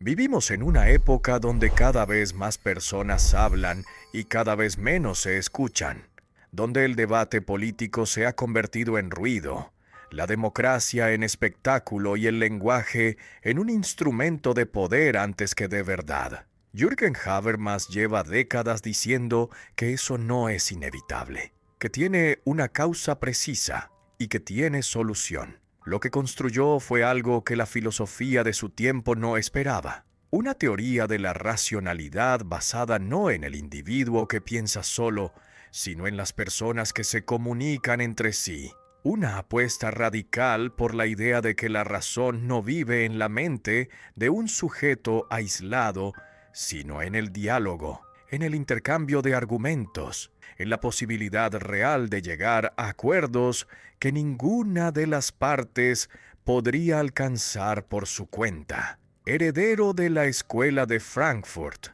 Vivimos en una época donde cada vez más personas hablan y cada vez menos se escuchan, donde el debate político se ha convertido en ruido, la democracia en espectáculo y el lenguaje en un instrumento de poder antes que de verdad. Jürgen Habermas lleva décadas diciendo que eso no es inevitable, que tiene una causa precisa y que tiene solución. Lo que construyó fue algo que la filosofía de su tiempo no esperaba. Una teoría de la racionalidad basada no en el individuo que piensa solo, sino en las personas que se comunican entre sí. Una apuesta radical por la idea de que la razón no vive en la mente de un sujeto aislado, sino en el diálogo, en el intercambio de argumentos, en la posibilidad real de llegar a acuerdos que ninguna de las partes podría alcanzar por su cuenta. Heredero de la escuela de Frankfurt,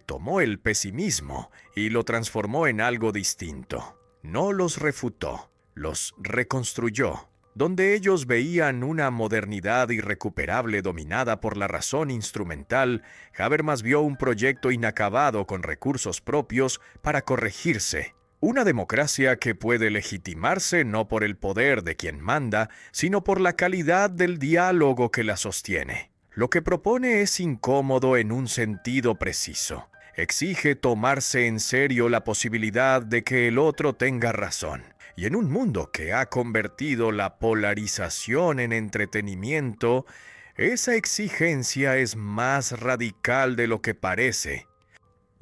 tomó el pesimismo y lo transformó en algo distinto. No los refutó, los reconstruyó. Donde ellos veían una modernidad irrecuperable dominada por la razón instrumental, Habermas vio un proyecto inacabado con recursos propios para corregirse. Una democracia que puede legitimarse no por el poder de quien manda, sino por la calidad del diálogo que la sostiene. Lo que propone es incómodo en un sentido preciso. Exige tomarse en serio la posibilidad de que el otro tenga razón. Y en un mundo que ha convertido la polarización en entretenimiento, esa exigencia es más radical de lo que parece.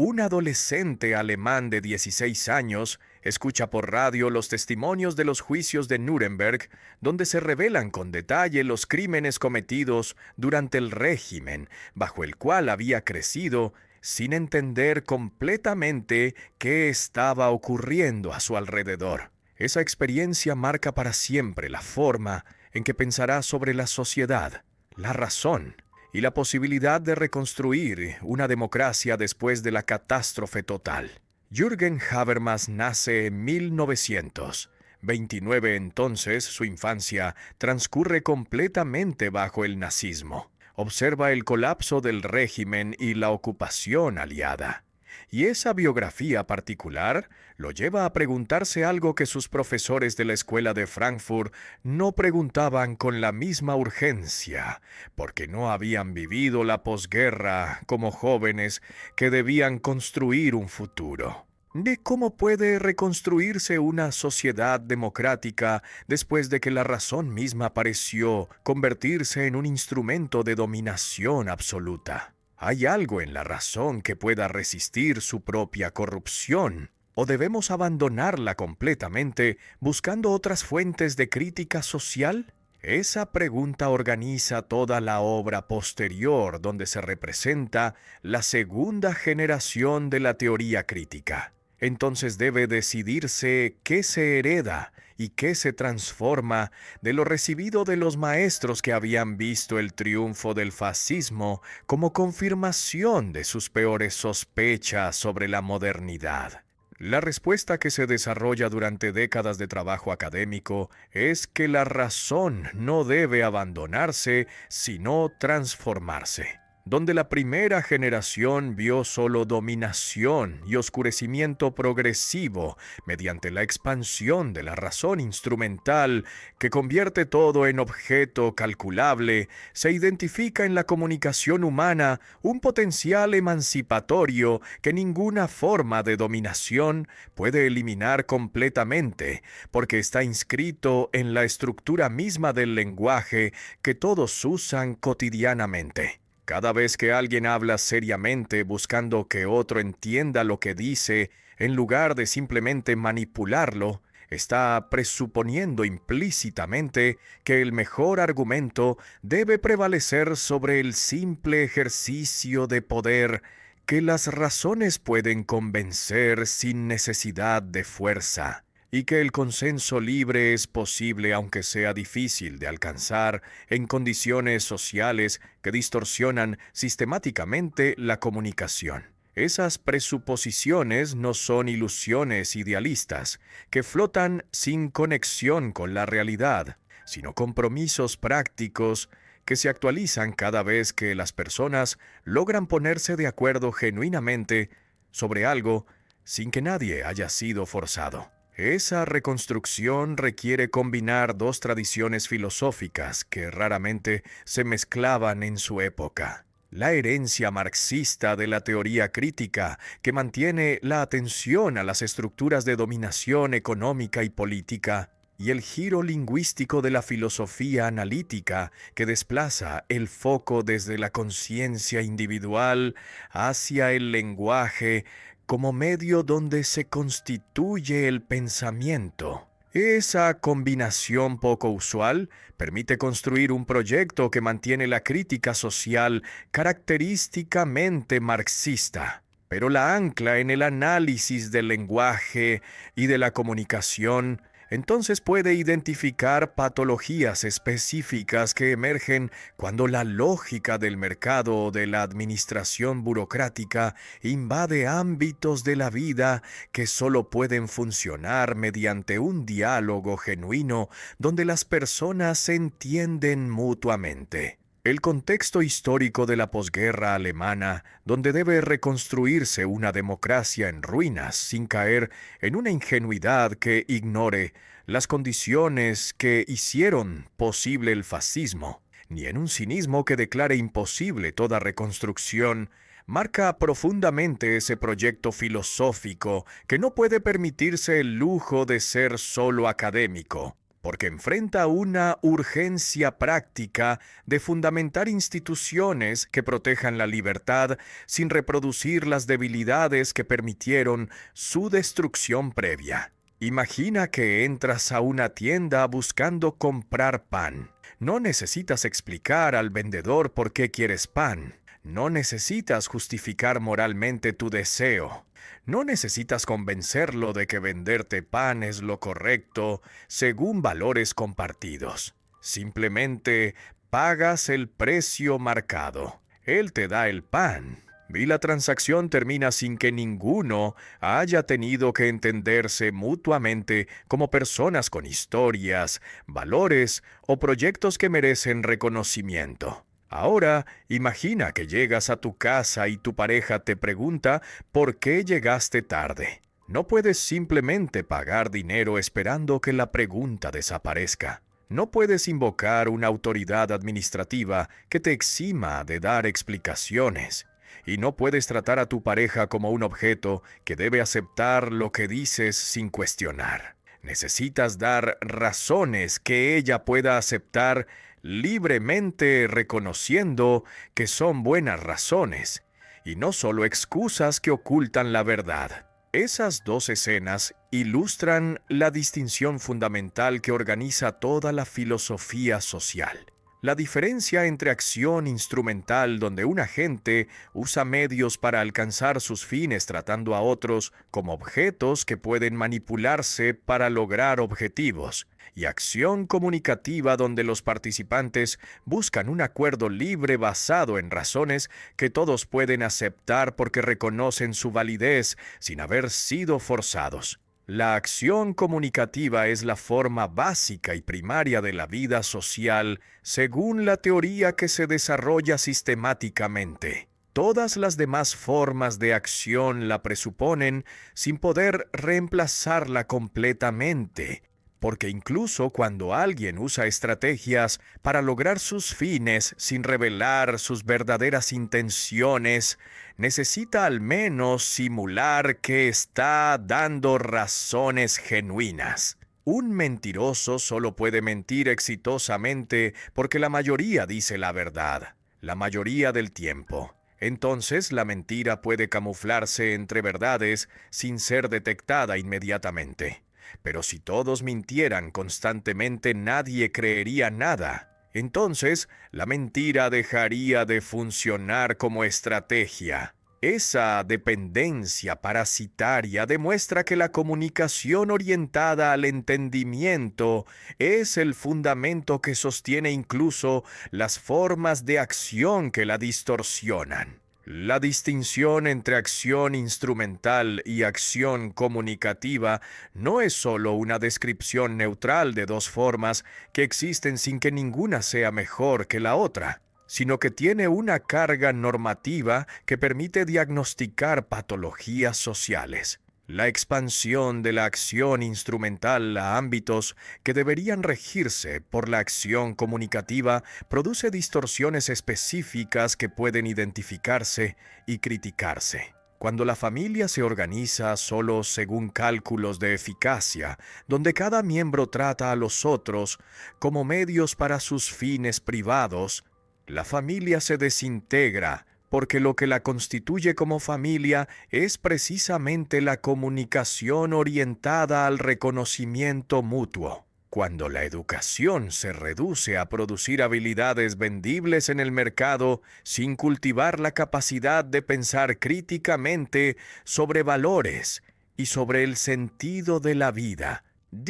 Un adolescente alemán de 16 años escucha por radio los testimonios de los juicios de Nuremberg, donde se revelan con detalle los crímenes cometidos durante el régimen bajo el cual había crecido, sin entender completamente qué estaba ocurriendo a su alrededor. Esa experiencia marca para siempre la forma en que pensará sobre la sociedad, la razón y la posibilidad de reconstruir una democracia después de la catástrofe total. Jürgen Habermas nace en 1900. 29 entonces, su infancia transcurre completamente bajo el nazismo. Observa el colapso del régimen y la ocupación aliada. Y esa biografía particular lo lleva a preguntarse algo que sus profesores de la escuela de Frankfurt no preguntaban con la misma urgencia, porque no habían vivido la posguerra como jóvenes que debían construir un futuro. De cómo puede reconstruirse una sociedad democrática después de que la razón misma pareció convertirse en un instrumento de dominación absoluta. ¿Hay algo en la razón que pueda resistir su propia corrupción? ¿O debemos abandonarla completamente buscando otras fuentes de crítica social? Esa pregunta organiza toda la obra posterior donde se representa la segunda generación de la teoría crítica. Entonces debe decidirse qué se hereda y qué se transforma de lo recibido de los maestros que habían visto el triunfo del fascismo como confirmación de sus peores sospechas sobre la modernidad. La respuesta que se desarrolla durante décadas de trabajo académico es que la razón no debe abandonarse, sino transformarse. Donde la primera generación vio solo dominación y oscurecimiento progresivo mediante la expansión de la razón instrumental que convierte todo en objeto calculable, se identifica en la comunicación humana un potencial emancipatorio que ninguna forma de dominación puede eliminar completamente, porque está inscrito en la estructura misma del lenguaje que todos usan cotidianamente. Cada vez que alguien habla seriamente buscando que otro entienda lo que dice, en lugar de simplemente manipularlo, está presuponiendo implícitamente que el mejor argumento debe prevalecer sobre el simple ejercicio de poder, que las razones pueden convencer sin necesidad de fuerza, y que el consenso libre es posible aunque sea difícil de alcanzar en condiciones sociales que distorsionan sistemáticamente la comunicación. Esas presuposiciones no son ilusiones idealistas que flotan sin conexión con la realidad, sino compromisos prácticos que se actualizan cada vez que las personas logran ponerse de acuerdo genuinamente sobre algo sin que nadie haya sido forzado. Esa reconstrucción requiere combinar dos tradiciones filosóficas que raramente se mezclaban en su época. La herencia marxista de la teoría crítica, que mantiene la atención a las estructuras de dominación económica y política, y el giro lingüístico de la filosofía analítica, que desplaza el foco desde la conciencia individual hacia el lenguaje como medio donde se constituye el pensamiento. Esa combinación poco usual permite construir un proyecto que mantiene la crítica social característicamente marxista, pero la ancla en el análisis del lenguaje y de la comunicación. Entonces puede identificar patologías específicas que emergen cuando la lógica del mercado o de la administración burocrática invade ámbitos de la vida que solo pueden funcionar mediante un diálogo genuino donde las personas se entienden mutuamente. El contexto histórico de la posguerra alemana, donde debe reconstruirse una democracia en ruinas sin caer en una ingenuidad que ignore las condiciones que hicieron posible el fascismo, ni en un cinismo que declare imposible toda reconstrucción, marca profundamente ese proyecto filosófico que no puede permitirse el lujo de ser solo académico, porque enfrenta una urgencia práctica de fundamentar instituciones que protejan la libertad sin reproducir las debilidades que permitieron su destrucción previa. Imagina que entras a una tienda buscando comprar pan. No necesitas explicar al vendedor por qué quieres pan. No necesitas justificar moralmente tu deseo. No necesitas convencerlo de que venderte pan es lo correcto según valores compartidos. Simplemente pagas el precio marcado. Él te da el pan y la transacción termina sin que ninguno haya tenido que entenderse mutuamente como personas con historias, valores o proyectos que merecen reconocimiento. Ahora, imagina que llegas a tu casa y tu pareja te pregunta por qué llegaste tarde. No puedes simplemente pagar dinero esperando que la pregunta desaparezca. No puedes invocar una autoridad administrativa que te exima de dar explicaciones. Y no puedes tratar a tu pareja como un objeto que debe aceptar lo que dices sin cuestionar. Necesitas dar razones que ella pueda aceptar libremente, reconociendo que son buenas razones, y no solo excusas que ocultan la verdad. Esas dos escenas ilustran la distinción fundamental que organiza toda la filosofía social. La diferencia entre acción instrumental, donde un agente usa medios para alcanzar sus fines tratando a otros como objetos que pueden manipularse para lograr objetivos, y acción comunicativa, donde los participantes buscan un acuerdo libre basado en razones que todos pueden aceptar porque reconocen su validez sin haber sido forzados. La acción comunicativa es la forma básica y primaria de la vida social según la teoría que se desarrolla sistemáticamente. Todas las demás formas de acción la presuponen sin poder reemplazarla completamente, porque incluso cuando alguien usa estrategias para lograr sus fines sin revelar sus verdaderas intenciones, necesita al menos simular que está dando razones genuinas. Un mentiroso solo puede mentir exitosamente porque la mayoría dice la verdad, la mayoría del tiempo. Entonces la mentira puede camuflarse entre verdades sin ser detectada inmediatamente. Pero si todos mintieran constantemente, nadie creería nada. Entonces, la mentira dejaría de funcionar como estrategia. Esa dependencia parasitaria demuestra que la comunicación orientada al entendimiento es el fundamento que sostiene incluso las formas de acción que la distorsionan. La distinción entre acción instrumental y acción comunicativa no es sólo una descripción neutral de dos formas que existen sin que ninguna sea mejor que la otra, sino que tiene una carga normativa que permite diagnosticar patologías sociales. La expansión de la acción instrumental a ámbitos que deberían regirse por la acción comunicativa produce distorsiones específicas que pueden identificarse y criticarse. Cuando la familia se organiza solo según cálculos de eficacia, donde cada miembro trata a los otros como medios para sus fines privados, la familia se desintegra porque lo que la constituye como familia es precisamente la comunicación orientada al reconocimiento mutuo. Cuando la educación se reduce a producir habilidades vendibles en el mercado sin cultivar la capacidad de pensar críticamente sobre valores y sobre el sentido de la vida,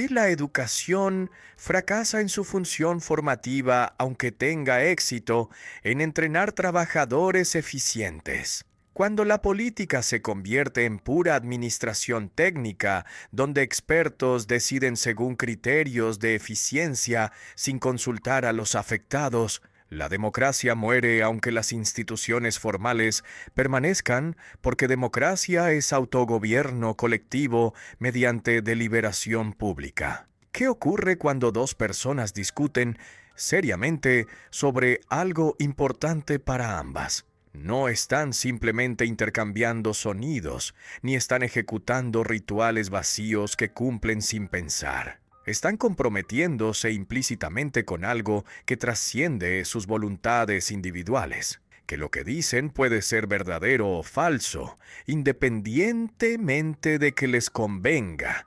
la educación fracasa en su función formativa aunque tenga éxito en entrenar trabajadores eficientes. Cuando la política se convierte en pura administración técnica, donde expertos deciden según criterios de eficiencia sin consultar a los afectados, la democracia muere aunque las instituciones formales permanezcan, porque democracia es autogobierno colectivo mediante deliberación pública. ¿Qué ocurre cuando dos personas discuten seriamente sobre algo importante para ambas? No están simplemente intercambiando sonidos, ni están ejecutando rituales vacíos que cumplen sin pensar. Están comprometiéndose implícitamente con algo que trasciende sus voluntades individuales, que lo que dicen puede ser verdadero o falso, independientemente de que les convenga,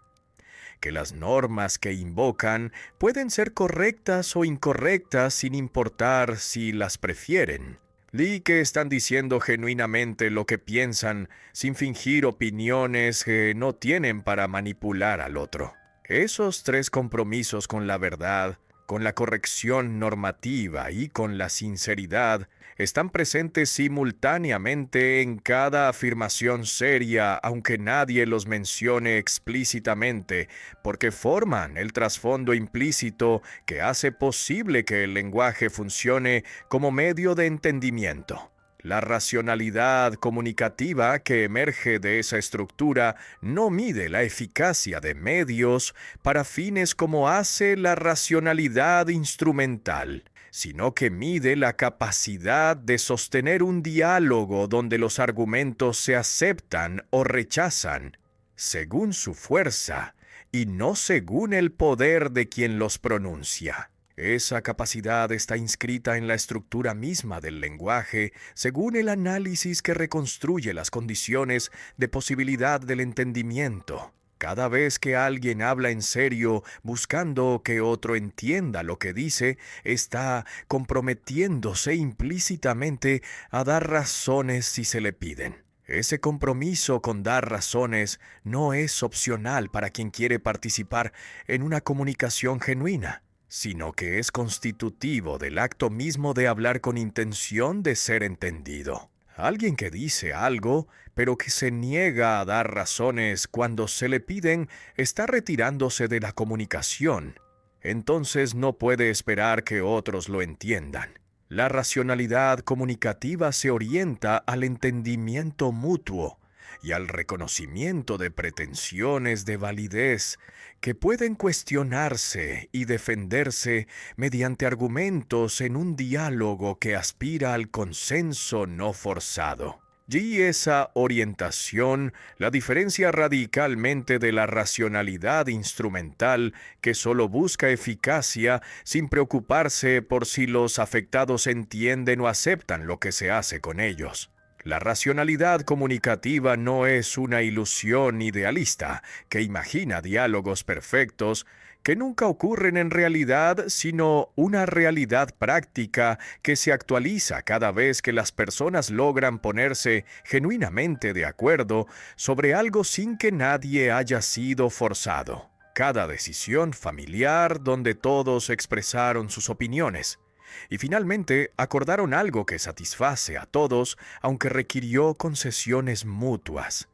que las normas que invocan pueden ser correctas o incorrectas sin importar si las prefieren, y que están diciendo genuinamente lo que piensan sin fingir opiniones que no tienen para manipular al otro. Esos tres compromisos con la verdad, con la corrección normativa y con la sinceridad están presentes simultáneamente en cada afirmación seria, aunque nadie los mencione explícitamente, porque forman el trasfondo implícito que hace posible que el lenguaje funcione como medio de entendimiento. La racionalidad comunicativa que emerge de esa estructura no mide la eficacia de medios para fines como hace la racionalidad instrumental, sino que mide la capacidad de sostener un diálogo donde los argumentos se aceptan o rechazan, según su fuerza y no según el poder de quien los pronuncia. Esa capacidad está inscrita en la estructura misma del lenguaje, según el análisis que reconstruye las condiciones de posibilidad del entendimiento. Cada vez que alguien habla en serio, buscando que otro entienda lo que dice, está comprometiéndose implícitamente a dar razones si se le piden. Ese compromiso con dar razones no es opcional para quien quiere participar en una comunicación genuina, sino que es constitutivo del acto mismo de hablar con intención de ser entendido. Alguien que dice algo, pero que se niega a dar razones cuando se le piden, está retirándose de la comunicación. Entonces no puede esperar que otros lo entiendan. La racionalidad comunicativa se orienta al entendimiento mutuo y al reconocimiento de pretensiones de validez que pueden cuestionarse y defenderse mediante argumentos en un diálogo que aspira al consenso no forzado. Y esa orientación la diferencia radicalmente de la racionalidad instrumental que solo busca eficacia sin preocuparse por si los afectados entienden o aceptan lo que se hace con ellos. La racionalidad comunicativa no es una ilusión idealista que imagina diálogos perfectos que nunca ocurren en realidad, sino una realidad práctica que se actualiza cada vez que las personas logran ponerse genuinamente de acuerdo sobre algo sin que nadie haya sido forzado. Cada decisión familiar donde todos expresaron sus opiniones, Y finalmente acordaron algo que satisface a todos, aunque requirió concesiones mutuas.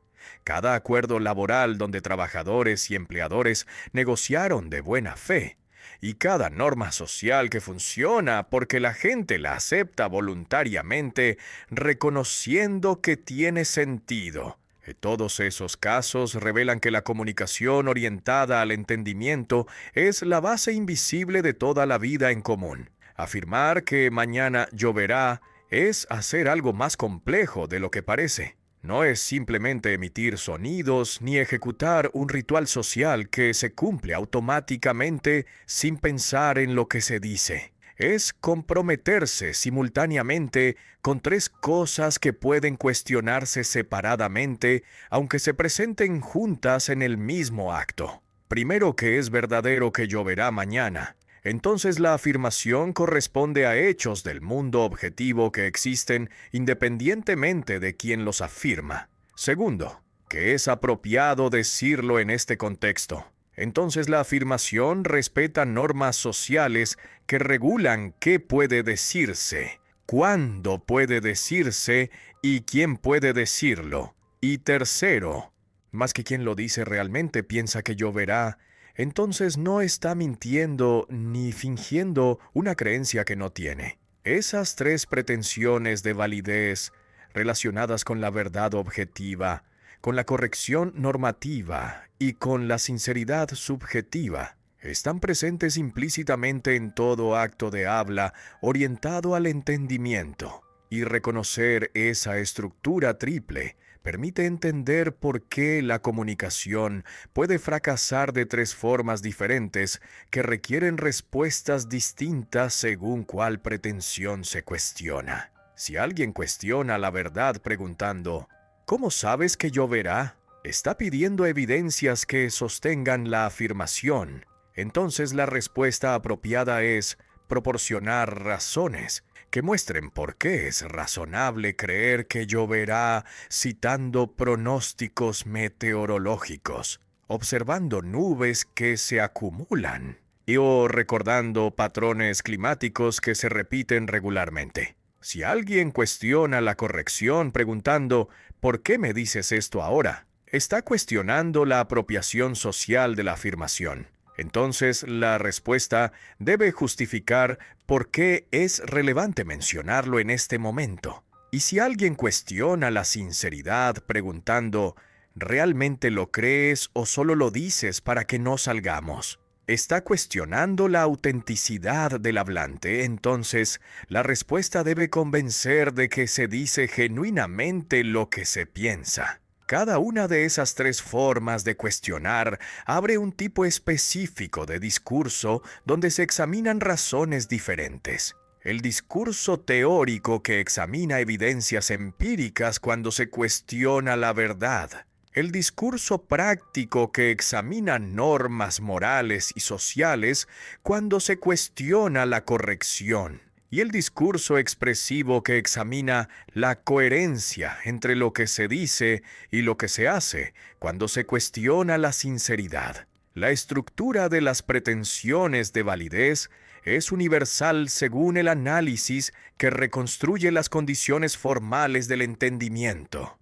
Cada acuerdo laboral donde trabajadores y empleadores negociaron de buena fe, y cada norma social que funciona porque la gente la acepta voluntariamente, reconociendo que tiene sentido. Todos esos casos revelan que la comunicación orientada al entendimiento es la base invisible de toda la vida en común. Afirmar que mañana lloverá es hacer algo más complejo de lo que parece. No es simplemente emitir sonidos ni ejecutar un ritual social que se cumple automáticamente sin pensar en lo que se dice. Es comprometerse simultáneamente con tres cosas que pueden cuestionarse separadamente, aunque se presenten juntas en el mismo acto. Primero, que es verdadero que lloverá mañana. Entonces la afirmación corresponde a hechos del mundo objetivo que existen independientemente de quien los afirma. Segundo, que es apropiado decirlo en este contexto. Entonces la afirmación respeta normas sociales que regulan qué puede decirse, cuándo puede decirse y quién puede decirlo. Y tercero, más que quien lo dice realmente piensa que lloverá, entonces no está mintiendo ni fingiendo una creencia que no tiene. Esas tres pretensiones de validez relacionadas con la verdad objetiva, con la corrección normativa y con la sinceridad subjetiva, están presentes implícitamente en todo acto de habla orientado al entendimiento, y reconocer esa estructura triple permite entender por qué la comunicación puede fracasar de tres formas diferentes que requieren respuestas distintas según cuál pretensión se cuestiona. Si alguien cuestiona la verdad preguntando, ¿cómo sabes que lloverá?, está pidiendo evidencias que sostengan la afirmación. Entonces la respuesta apropiada es proporcionar razones que muestren por qué es razonable creer que lloverá, citando pronósticos meteorológicos, observando nubes que se acumulan o recordando patrones climáticos que se repiten regularmente. Si alguien cuestiona la corrección preguntando ¿por qué me dices esto ahora?, está cuestionando la apropiación social de la afirmación. Entonces, la respuesta debe justificar por qué es relevante mencionarlo en este momento. Y si alguien cuestiona la sinceridad preguntando, ¿realmente lo crees o solo lo dices para que no salgamos?, está cuestionando la autenticidad del hablante. Entonces, la respuesta debe convencer de que se dice genuinamente lo que se piensa. Cada una de esas tres formas de cuestionar abre un tipo específico de discurso donde se examinan razones diferentes. El discurso teórico que examina evidencias empíricas cuando se cuestiona la verdad. El discurso práctico que examina normas morales y sociales cuando se cuestiona la corrección. Y el discurso expresivo que examina la coherencia entre lo que se dice y lo que se hace cuando se cuestiona la sinceridad. La estructura de las pretensiones de validez es universal según el análisis que reconstruye las condiciones formales del entendimiento.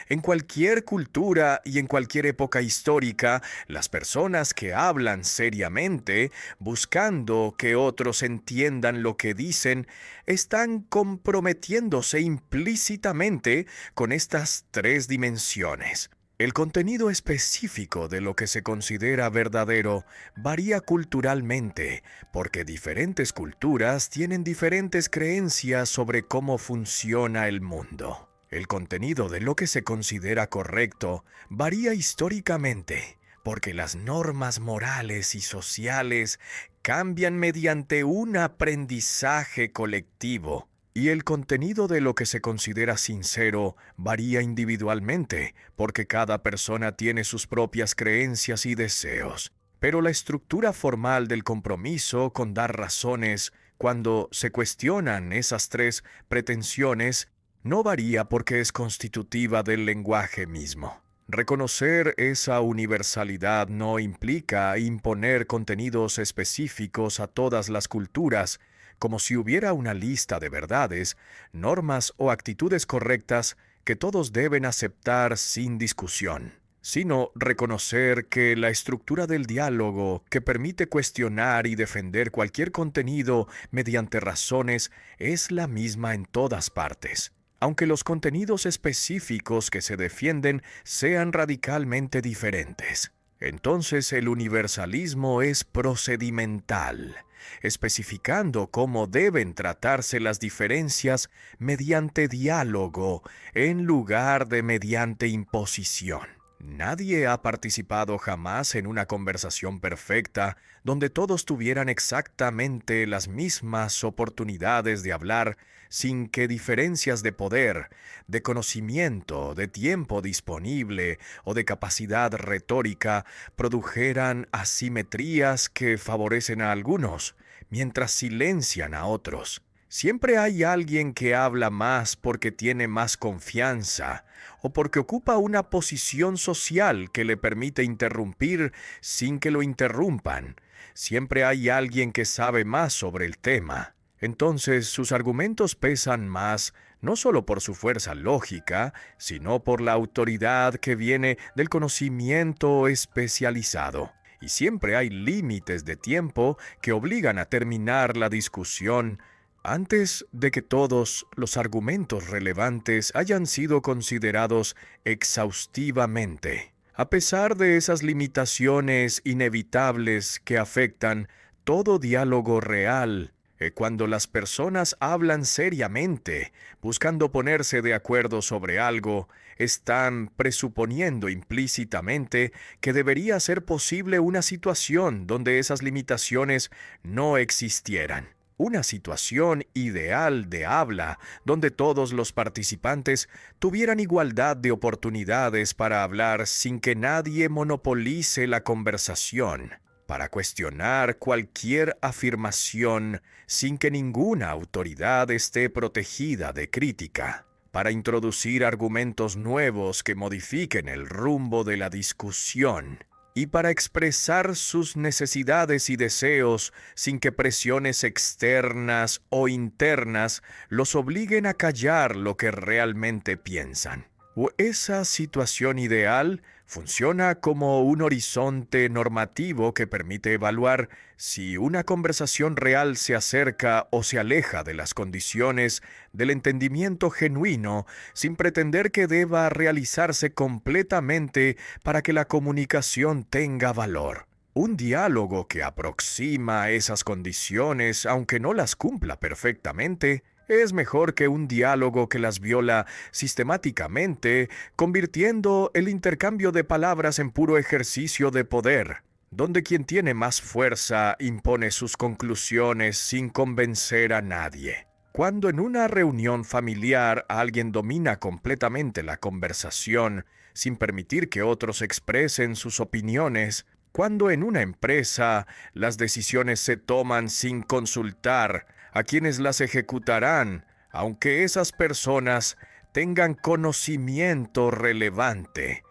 En cualquier cultura y en cualquier época histórica, las personas que hablan seriamente, buscando que otros entiendan lo que dicen, están comprometiéndose implícitamente con estas tres dimensiones. El contenido específico de lo que se considera verdadero varía culturalmente, porque diferentes culturas tienen diferentes creencias sobre cómo funciona el mundo. El contenido de lo que se considera correcto varía históricamente, porque las normas morales y sociales cambian mediante un aprendizaje colectivo, y el contenido de lo que se considera sincero varía individualmente, porque cada persona tiene sus propias creencias y deseos. Pero la estructura formal del compromiso con dar razones cuando se cuestionan esas tres pretensiones no varía porque es constitutiva del lenguaje mismo. Reconocer esa universalidad no implica imponer contenidos específicos a todas las culturas, como si hubiera una lista de verdades, normas o actitudes correctas que todos deben aceptar sin discusión, sino reconocer que la estructura del diálogo, que permite cuestionar y defender cualquier contenido mediante razones, es la misma en todas partes, aunque los contenidos específicos que se defienden sean radicalmente diferentes. Entonces el universalismo es procedimental, especificando cómo deben tratarse las diferencias mediante diálogo en lugar de mediante imposición. Nadie ha participado jamás en una conversación perfecta donde todos tuvieran exactamente las mismas oportunidades de hablar sin que diferencias de poder, de conocimiento, de tiempo disponible o de capacidad retórica produjeran asimetrías que favorecen a algunos, mientras silencian a otros. Siempre hay alguien que habla más porque tiene más confianza o porque ocupa una posición social que le permite interrumpir sin que lo interrumpan. Siempre hay alguien que sabe más sobre el tema. Entonces sus argumentos pesan más, no solo por su fuerza lógica, sino por la autoridad que viene del conocimiento especializado. Y siempre hay límites de tiempo que obligan a terminar la discusión antes de que todos los argumentos relevantes hayan sido considerados exhaustivamente. A pesar de esas limitaciones inevitables que afectan todo diálogo real, cuando las personas hablan seriamente, buscando ponerse de acuerdo sobre algo, están presuponiendo implícitamente que debería ser posible una situación donde esas limitaciones no existieran. Una situación ideal de habla donde todos los participantes tuvieran igualdad de oportunidades para hablar sin que nadie monopolice la conversación, para cuestionar cualquier afirmación sin que ninguna autoridad esté protegida de crítica, para introducir argumentos nuevos que modifiquen el rumbo de la discusión, y para expresar sus necesidades y deseos sin que presiones externas o internas los obliguen a callar lo que realmente piensan. Esa situación ideal funciona como un horizonte normativo que permite evaluar si una conversación real se acerca o se aleja de las condiciones del entendimiento genuino sin pretender que deba realizarse completamente para que la comunicación tenga valor. Un diálogo que aproxima esas condiciones, aunque no las cumpla perfectamente, es mejor que un diálogo que las viola sistemáticamente, convirtiendo el intercambio de palabras en puro ejercicio de poder, donde quien tiene más fuerza impone sus conclusiones sin convencer a nadie. Cuando en una reunión familiar alguien domina completamente la conversación, sin permitir que otros expresen sus opiniones, cuando en una empresa las decisiones se toman sin consultar a quienes las ejecutarán, aunque esas personas tengan conocimiento relevante,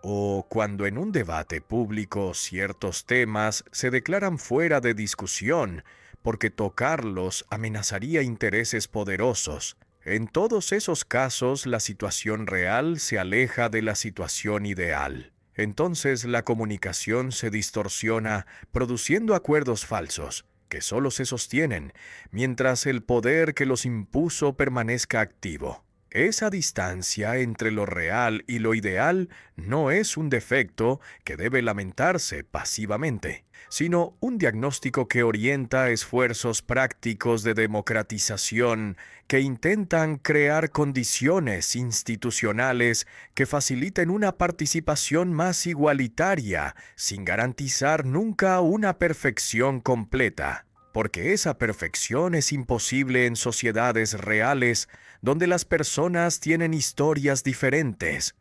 o cuando en un debate público ciertos temas se declaran fuera de discusión porque tocarlos amenazaría intereses poderosos. En todos esos casos la situación real se aleja de la situación ideal. Entonces la comunicación se distorsiona, produciendo acuerdos falsos, que solo se sostienen, mientras el poder que los impuso permanezca activo. Esa distancia entre lo real y lo ideal no es un defecto que debe lamentarse pasivamente, sino un diagnóstico que orienta esfuerzos prácticos de democratización que intentan crear condiciones institucionales que faciliten una participación más igualitaria, sin garantizar nunca una perfección completa. Porque esa perfección es imposible en sociedades reales donde las personas tienen historias diferentes,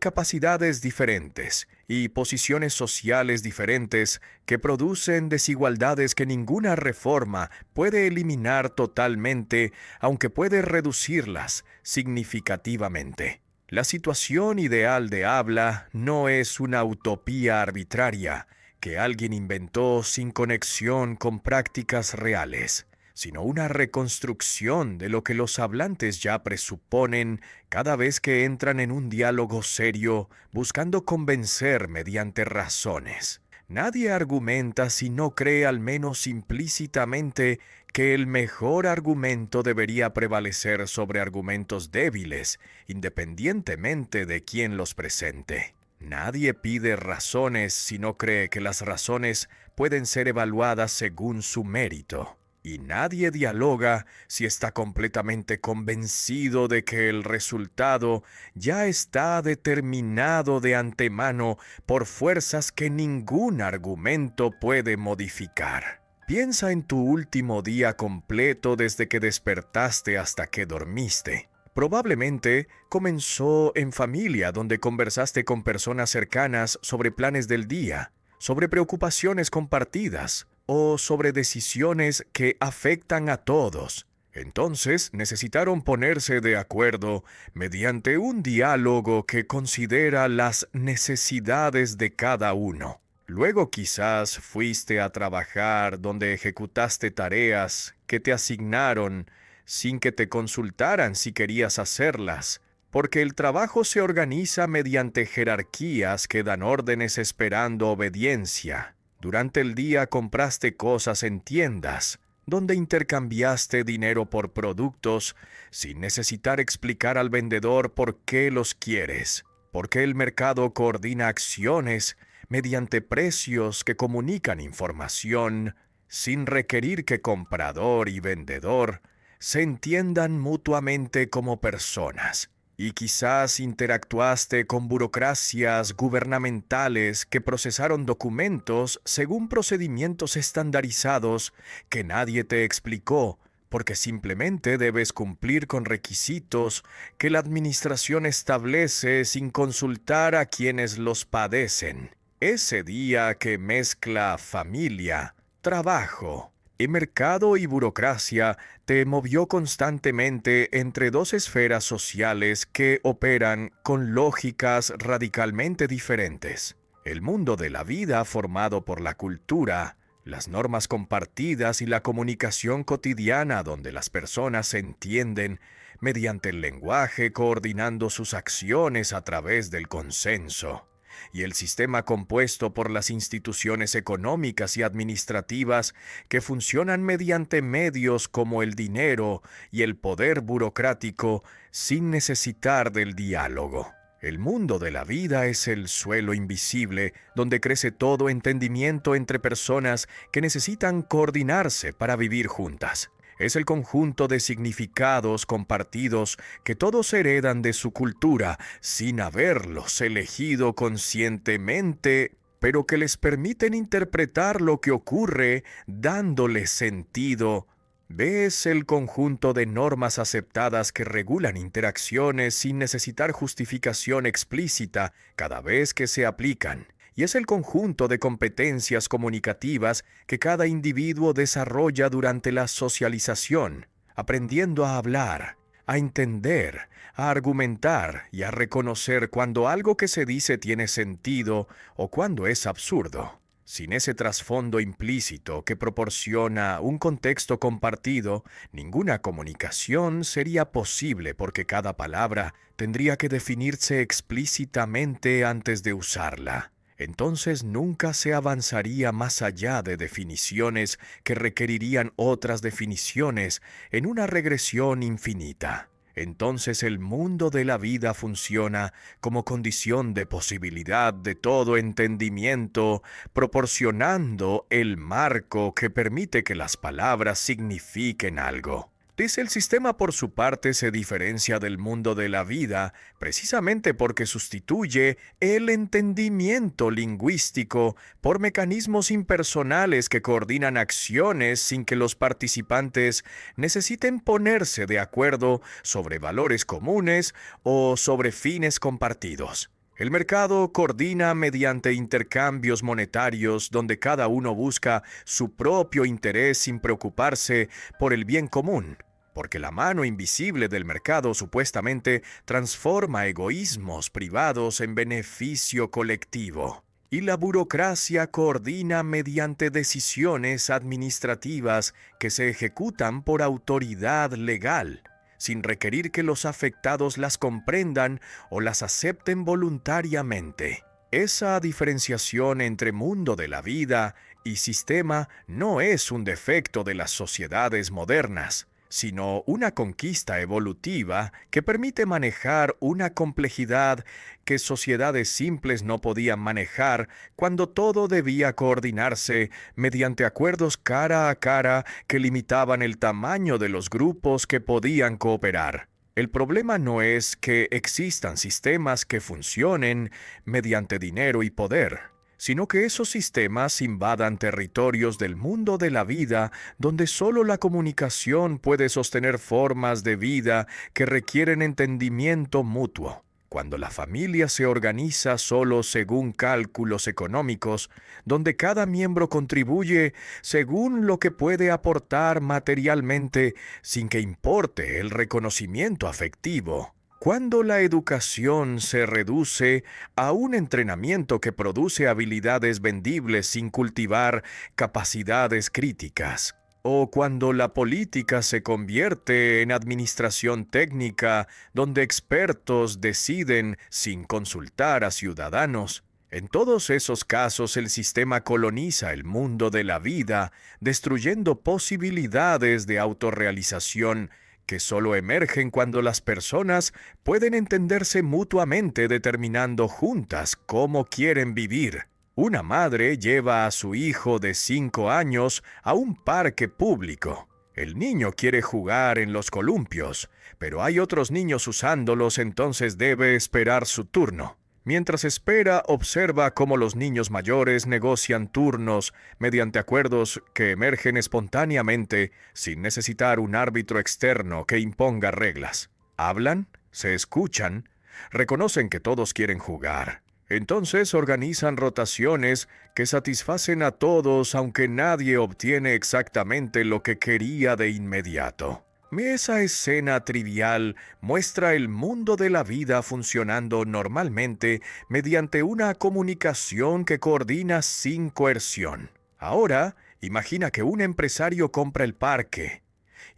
capacidades diferentes y posiciones sociales diferentes que producen desigualdades que ninguna reforma puede eliminar totalmente, aunque puede reducirlas significativamente. La situación ideal de habla no es una utopía arbitraria que alguien inventó sin conexión con prácticas reales, sino una reconstrucción de lo que los hablantes ya presuponen cada vez que entran en un diálogo serio buscando convencer mediante razones. Nadie argumenta si no cree al menos implícitamente que el mejor argumento debería prevalecer sobre argumentos débiles, independientemente de quién los presente. Nadie pide razones si no cree que las razones pueden ser evaluadas según su mérito. Y nadie dialoga si está completamente convencido de que el resultado ya está determinado de antemano por fuerzas que ningún argumento puede modificar. Piensa en tu último día completo desde que despertaste hasta que dormiste. Probablemente comenzó en familia, donde conversaste con personas cercanas sobre planes del día, sobre preocupaciones compartidas o sobre decisiones que afectan a todos. Entonces necesitaron ponerse de acuerdo mediante un diálogo que considera las necesidades de cada uno. Luego quizás fuiste a trabajar donde ejecutaste tareas que te asignaron sin que te consultaran si querías hacerlas, porque el trabajo se organiza mediante jerarquías que dan órdenes esperando obediencia. Durante el día compraste cosas en tiendas, donde intercambiaste dinero por productos sin necesitar explicar al vendedor por qué los quieres, porque el mercado coordina acciones mediante precios que comunican información sin requerir que comprador y vendedor se entiendan mutuamente como personas. Y quizás interactuaste con burocracias gubernamentales que procesaron documentos según procedimientos estandarizados que nadie te explicó, porque simplemente debes cumplir con requisitos que la administración establece sin consultar a quienes los padecen. Ese día que mezcla familia, trabajo y mercado y burocracia te movió constantemente entre dos esferas sociales que operan con lógicas radicalmente diferentes. El mundo de la vida formado por la cultura, las normas compartidas y la comunicación cotidiana donde las personas se entienden mediante el lenguaje coordinando sus acciones a través del consenso. Y el sistema compuesto por las instituciones económicas y administrativas que funcionan mediante medios como el dinero y el poder burocrático sin necesitar del diálogo. El mundo de la vida es el suelo invisible donde crece todo entendimiento entre personas que necesitan coordinarse para vivir juntas. Es el conjunto de significados compartidos que todos heredan de su cultura sin haberlos elegido conscientemente, pero que les permiten interpretar lo que ocurre dándole sentido. ¿Ves el conjunto de normas aceptadas que regulan interacciones sin necesitar justificación explícita cada vez que se aplican? Y es el conjunto de competencias comunicativas que cada individuo desarrolla durante la socialización, aprendiendo a hablar, a entender, a argumentar y a reconocer cuando algo que se dice tiene sentido o cuando es absurdo. Sin ese trasfondo implícito que proporciona un contexto compartido, ninguna comunicación sería posible porque cada palabra tendría que definirse explícitamente antes de usarla. Entonces nunca se avanzaría más allá de definiciones que requerirían otras definiciones en una regresión infinita. Entonces el mundo de la vida funciona como condición de posibilidad de todo entendimiento, proporcionando el marco que permite que las palabras signifiquen algo. Dice el sistema por su parte se diferencia del mundo de la vida precisamente porque sustituye el entendimiento lingüístico por mecanismos impersonales que coordinan acciones sin que los participantes necesiten ponerse de acuerdo sobre valores comunes o sobre fines compartidos. El mercado coordina mediante intercambios monetarios donde cada uno busca su propio interés sin preocuparse por el bien común, porque la mano invisible del mercado supuestamente transforma egoísmos privados en beneficio colectivo. y la burocracia coordina mediante decisiones administrativas que se ejecutan por autoridad legal, sin requerir que los afectados las comprendan o las acepten voluntariamente. Esa diferenciación entre mundo de la vida y sistema no es un defecto de las sociedades modernas, sino una conquista evolutiva que permite manejar una complejidad que sociedades simples no podían manejar cuando todo debía coordinarse mediante acuerdos cara a cara que limitaban el tamaño de los grupos que podían cooperar. El problema no es que existan sistemas que funcionen mediante dinero y poder, sino que esos sistemas invadan territorios del mundo de la vida donde solo la comunicación puede sostener formas de vida que requieren entendimiento mutuo. Cuando la familia se organiza solo según cálculos económicos, donde cada miembro contribuye según lo que puede aportar materialmente sin que importe el reconocimiento afectivo, cuando la educación se reduce a un entrenamiento que produce habilidades vendibles sin cultivar capacidades críticas, o cuando la política se convierte en administración técnica donde expertos deciden sin consultar a ciudadanos, en todos esos casos el sistema coloniza el mundo de la vida, destruyendo posibilidades de autorrealización que solo emergen cuando las personas pueden entenderse mutuamente determinando juntas cómo quieren vivir. Una madre lleva a su hijo de 5 años a un parque público. El niño quiere jugar en los columpios, pero hay otros niños usándolos, entonces debe esperar su turno. Mientras espera, observa cómo los niños mayores negocian turnos mediante acuerdos que emergen espontáneamente sin necesitar un árbitro externo que imponga reglas. Hablan, se escuchan, reconocen que todos quieren jugar. Entonces organizan rotaciones que satisfacen a todos aunque nadie obtiene exactamente lo que quería de inmediato. Esa escena trivial muestra el mundo de la vida funcionando normalmente mediante una comunicación que coordina sin coerción. Ahora, imagina que un empresario compra el parque,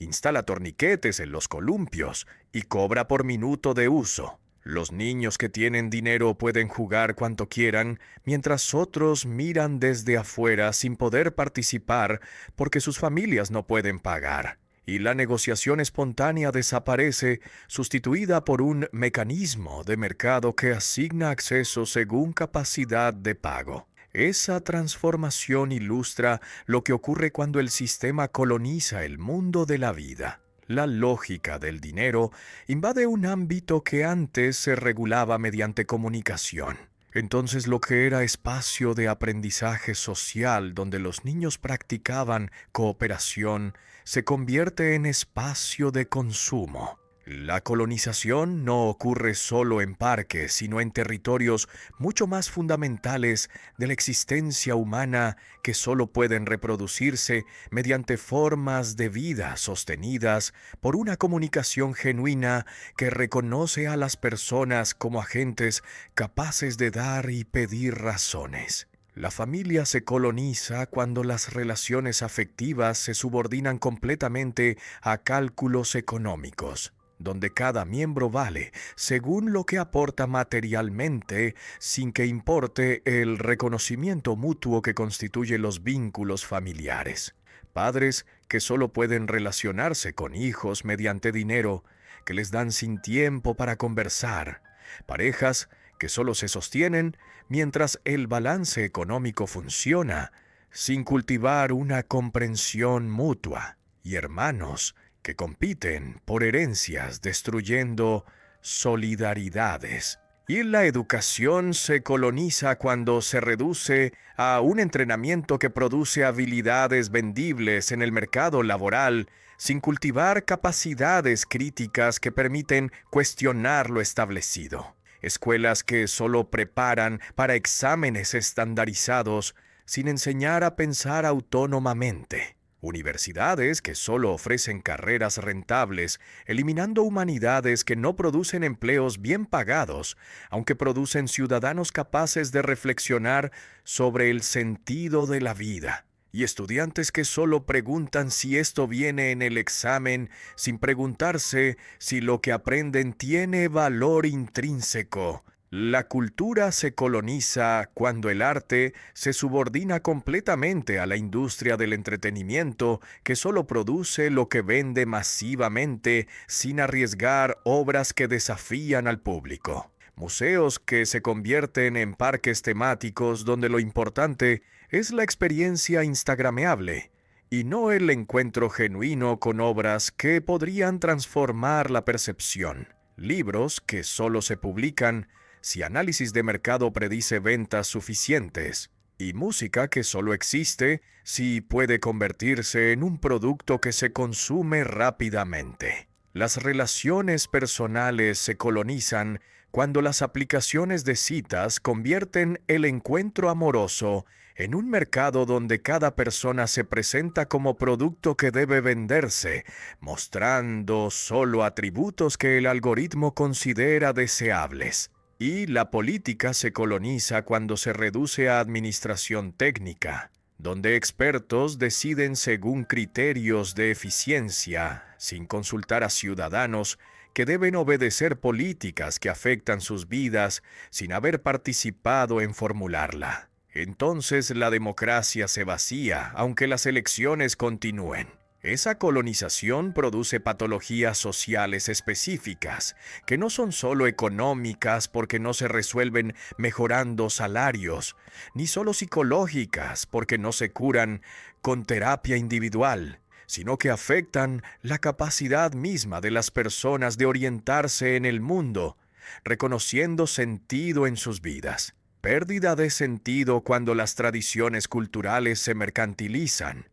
instala torniquetes en los columpios y cobra por minuto de uso. Los niños que tienen dinero pueden jugar cuanto quieran, mientras otros miran desde afuera sin poder participar porque sus familias no pueden pagar. Y la negociación espontánea desaparece, sustituida por un mecanismo de mercado que asigna acceso según capacidad de pago. Esa transformación ilustra lo que ocurre cuando el sistema coloniza el mundo de la vida. La lógica del dinero invade un ámbito que antes se regulaba mediante comunicación. Entonces lo que era espacio de aprendizaje social donde los niños practicaban cooperación se convierte en espacio de consumo. La colonización no ocurre solo en parques, sino en territorios mucho más fundamentales de la existencia humana que solo pueden reproducirse mediante formas de vida sostenidas por una comunicación genuina que reconoce a las personas como agentes capaces de dar y pedir razones. La familia se coloniza cuando las relaciones afectivas se subordinan completamente a cálculos económicos, donde cada miembro vale según lo que aporta materialmente, sin que importe el reconocimiento mutuo que constituye los vínculos familiares. Padres que solo pueden relacionarse con hijos mediante dinero, que les dan sin tiempo para conversar. Parejas que solo se sostienen mientras el balance económico funciona, sin cultivar una comprensión mutua. Y hermanos que compiten por herencias, destruyendo solidaridades. Y la educación se coloniza cuando se reduce a un entrenamiento que produce habilidades vendibles en el mercado laboral, sin cultivar capacidades críticas que permiten cuestionar lo establecido. Escuelas que solo preparan para exámenes estandarizados, sin enseñar a pensar autónomamente. Universidades que solo ofrecen carreras rentables, eliminando humanidades que no producen empleos bien pagados, aunque producen ciudadanos capaces de reflexionar sobre el sentido de la vida. Y estudiantes que solo preguntan si esto viene en el examen, sin preguntarse si lo que aprenden tiene valor intrínseco. La cultura se coloniza cuando el arte se subordina completamente a la industria del entretenimiento que solo produce lo que vende masivamente sin arriesgar obras que desafían al público. Museos que se convierten en parques temáticos donde lo importante es la experiencia instagrameable y no el encuentro genuino con obras que podrían transformar la percepción. Libros que solo se publican si análisis de mercado predice ventas suficientes, y música que solo existe si puede convertirse en un producto que se consume rápidamente. Las relaciones personales se colonizan cuando las aplicaciones de citas convierten el encuentro amoroso en un mercado donde cada persona se presenta como producto que debe venderse, mostrando solo atributos que el algoritmo considera deseables. Y la política se coloniza cuando se reduce a administración técnica, donde expertos deciden según criterios de eficiencia, sin consultar a ciudadanos que deben obedecer políticas que afectan sus vidas sin haber participado en formularla. Entonces la democracia se vacía, aunque las elecciones continúen. Esa colonización produce patologías sociales específicas, que no son solo económicas porque no se resuelven mejorando salarios, ni solo psicológicas porque no se curan con terapia individual, sino que afectan la capacidad misma de las personas de orientarse en el mundo, reconociendo sentido en sus vidas. Pérdida de sentido cuando las tradiciones culturales se mercantilizan.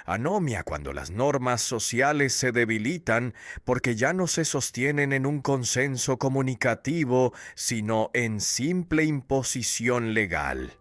Anomia cuando las normas sociales se debilitan porque ya no se sostienen en un consenso comunicativo, sino en simple imposición legal.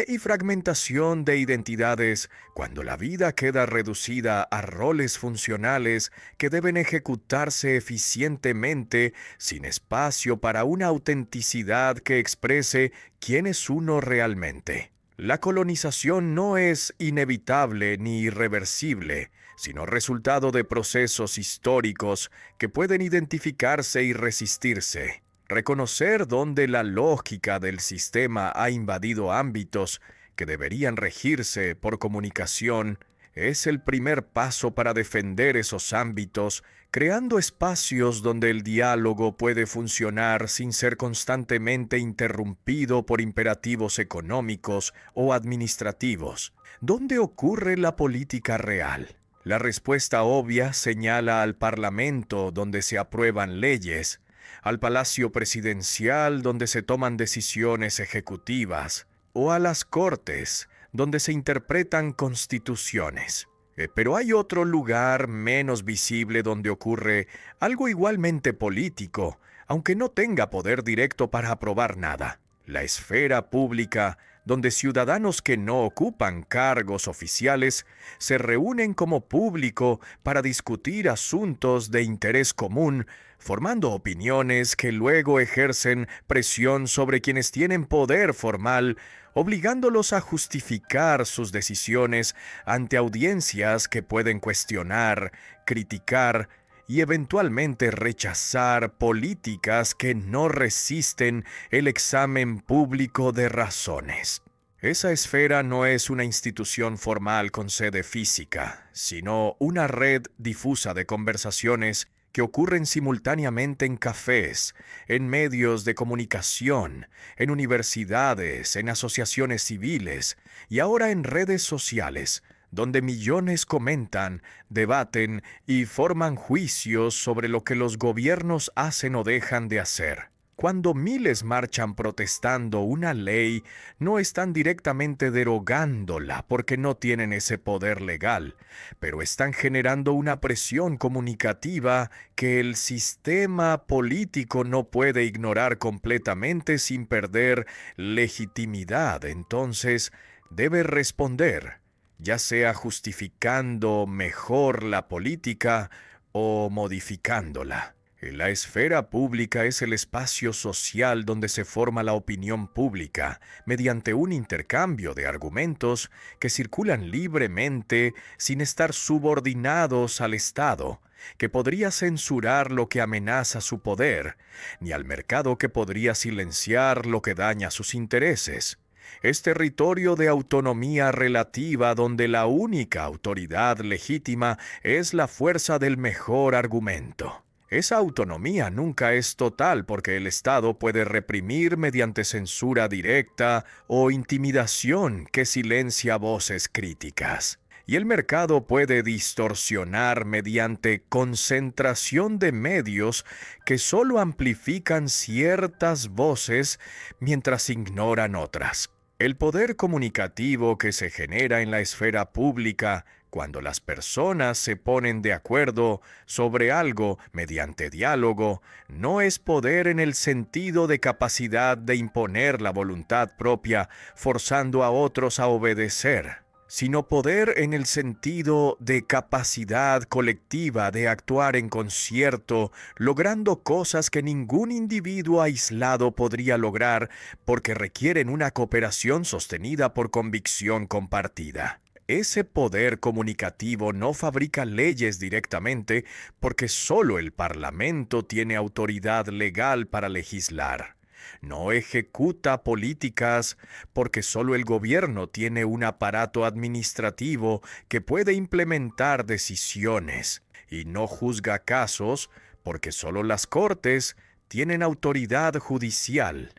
Y fragmentación de identidades cuando la vida queda reducida a roles funcionales que deben ejecutarse eficientemente sin espacio para una autenticidad que exprese quién es uno realmente. La colonización no es inevitable ni irreversible, sino resultado de procesos históricos que pueden identificarse y resistirse. Reconocer dónde la lógica del sistema ha invadido ámbitos que deberían regirse por comunicación es el primer paso para defender esos ámbitos, creando espacios donde el diálogo puede funcionar sin ser constantemente interrumpido por imperativos económicos o administrativos. ¿Dónde ocurre la política real? La respuesta obvia señala al Parlamento, donde se aprueban leyes, al Palacio Presidencial, donde se toman decisiones ejecutivas, o a las Cortes, donde se interpretan constituciones. Pero hay otro lugar menos visible donde ocurre algo igualmente político, aunque no tenga poder directo para aprobar nada. La esfera pública, donde ciudadanos que no ocupan cargos oficiales se reúnen como público para discutir asuntos de interés común, formando opiniones que luego ejercen presión sobre quienes tienen poder formal, obligándolos a justificar sus decisiones ante audiencias que pueden cuestionar, criticar y eventualmente rechazar políticas que no resisten el examen público de razones. Esa esfera no es una institución formal con sede física, sino una red difusa de conversaciones que ocurren simultáneamente en cafés, en medios de comunicación, en universidades, en asociaciones civiles y ahora en redes sociales, donde millones comentan, debaten y forman juicios sobre lo que los gobiernos hacen o dejan de hacer. Cuando miles marchan protestando una ley, no están directamente derogándola porque no tienen ese poder legal, pero están generando una presión comunicativa que el sistema político no puede ignorar completamente sin perder legitimidad. Entonces, debe responder. ya sea justificando mejor la política o modificándola. La esfera pública es el espacio social donde se forma la opinión pública mediante un intercambio de argumentos que circulan libremente sin estar subordinados al Estado, que podría censurar lo que amenaza su poder, ni al mercado que podría silenciar lo que daña sus intereses. Es territorio de autonomía relativa donde la única autoridad legítima es la fuerza del mejor argumento. Esa autonomía nunca es total porque el Estado puede reprimir mediante censura directa o intimidación que silencia voces críticas. Y el mercado puede distorsionar mediante concentración de medios que solo amplifican ciertas voces mientras ignoran otras. El poder comunicativo que se genera en la esfera pública cuando las personas se ponen de acuerdo sobre algo mediante diálogo, no es poder en el sentido de capacidad de imponer la voluntad propia, forzando a otros a obedecer, sino poder en el sentido de capacidad colectiva de actuar en concierto, logrando cosas que ningún individuo aislado podría lograr porque requieren una cooperación sostenida por convicción compartida. Ese poder comunicativo no fabrica leyes directamente porque solo el Parlamento tiene autoridad legal para legislar. No ejecuta políticas porque solo el gobierno tiene un aparato administrativo que puede implementar decisiones. Y no juzga casos porque solo las Cortes tienen autoridad judicial.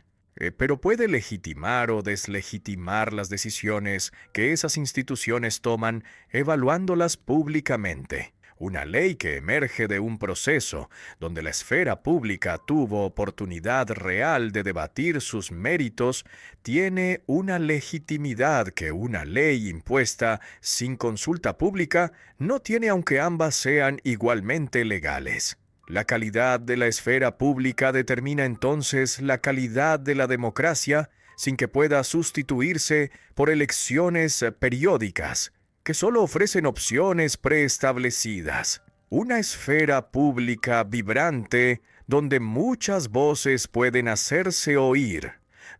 Pero puede legitimar o deslegitimar las decisiones que esas instituciones toman evaluándolas públicamente. Una ley que emerge de un proceso donde la esfera pública tuvo oportunidad real de debatir sus méritos tiene una legitimidad que una ley impuesta sin consulta pública no tiene aunque ambas sean igualmente legales. La calidad de la esfera pública determina entonces la calidad de la democracia sin que pueda sustituirse por elecciones periódicas que solo ofrecen opciones preestablecidas. Una esfera pública vibrante donde muchas voces pueden hacerse oír,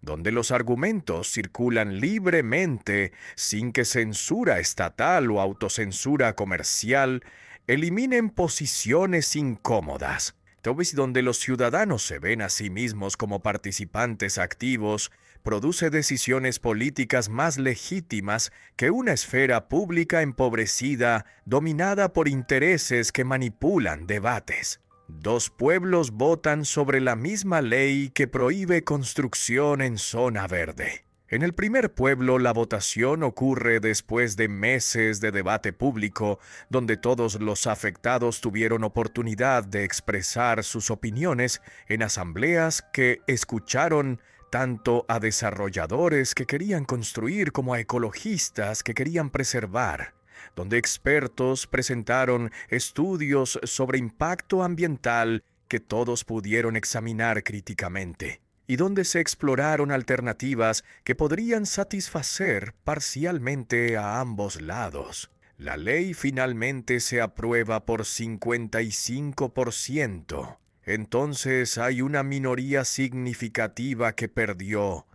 donde los argumentos circulan libremente sin que censura estatal o autocensura comercial eliminen posiciones incómodas, donde los ciudadanos se ven a sí mismos como participantes activos, produce decisiones políticas más legítimas que una esfera pública empobrecida, dominada por intereses que manipulan debates. Dos pueblos votan sobre la misma ley que prohíbe construcción en zona verde. En el primer pueblo, la votación ocurre después de meses de debate público, donde todos los afectados tuvieron oportunidad de expresar sus opiniones en asambleas que escucharon tanto a desarrolladores que querían construir como a ecologistas que querían preservar, donde expertos presentaron estudios sobre impacto ambiental que todos pudieron examinar críticamente, y donde se exploraron alternativas que podrían satisfacer parcialmente a ambos lados. La ley finalmente se aprueba por 55%. Entonces hay una minoría significativa que perdió.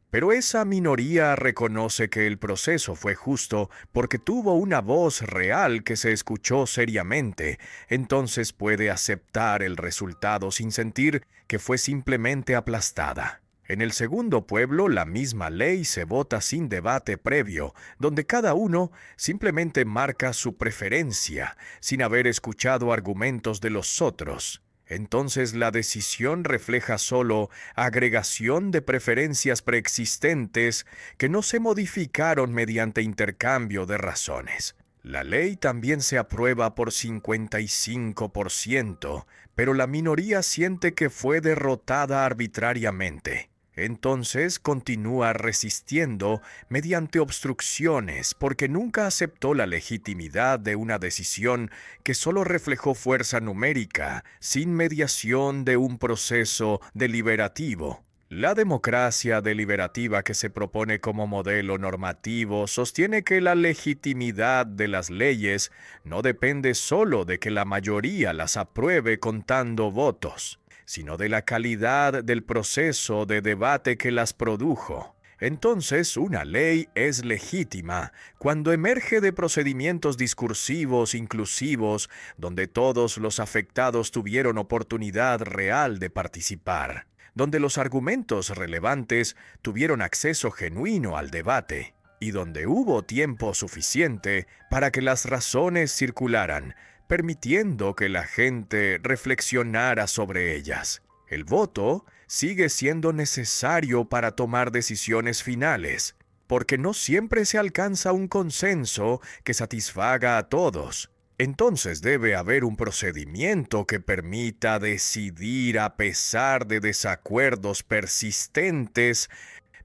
Pero esa minoría reconoce que el proceso fue justo porque tuvo una voz real que se escuchó seriamente, entonces puede aceptar el resultado sin sentir que fue simplemente aplastada. En el segundo pueblo, la misma ley se vota sin debate previo, donde cada uno simplemente marca su preferencia, sin haber escuchado argumentos de los otros. Entonces la decisión refleja solo agregación de preferencias preexistentes que no se modificaron mediante intercambio de razones. La ley también se aprueba por 55%, pero la minoría siente que fue derrotada arbitrariamente. Entonces continúa resistiendo mediante obstrucciones porque nunca aceptó la legitimidad de una decisión que solo reflejó fuerza numérica, sin mediación de un proceso deliberativo. La democracia deliberativa que se propone como modelo normativo sostiene que la legitimidad de las leyes no depende solo de que la mayoría las apruebe contando votos, sino de la calidad del proceso de debate que las produjo. Entonces, una ley es legítima cuando emerge de procedimientos discursivos inclusivos donde todos los afectados tuvieron oportunidad real de participar, donde los argumentos relevantes tuvieron acceso genuino al debate y donde hubo tiempo suficiente para que las razones circularan, permitiendo que la gente reflexionara sobre ellas. El voto sigue siendo necesario para tomar decisiones finales, porque no siempre se alcanza un consenso que satisfaga a todos. Entonces debe haber un procedimiento que permita decidir a pesar de desacuerdos persistentes,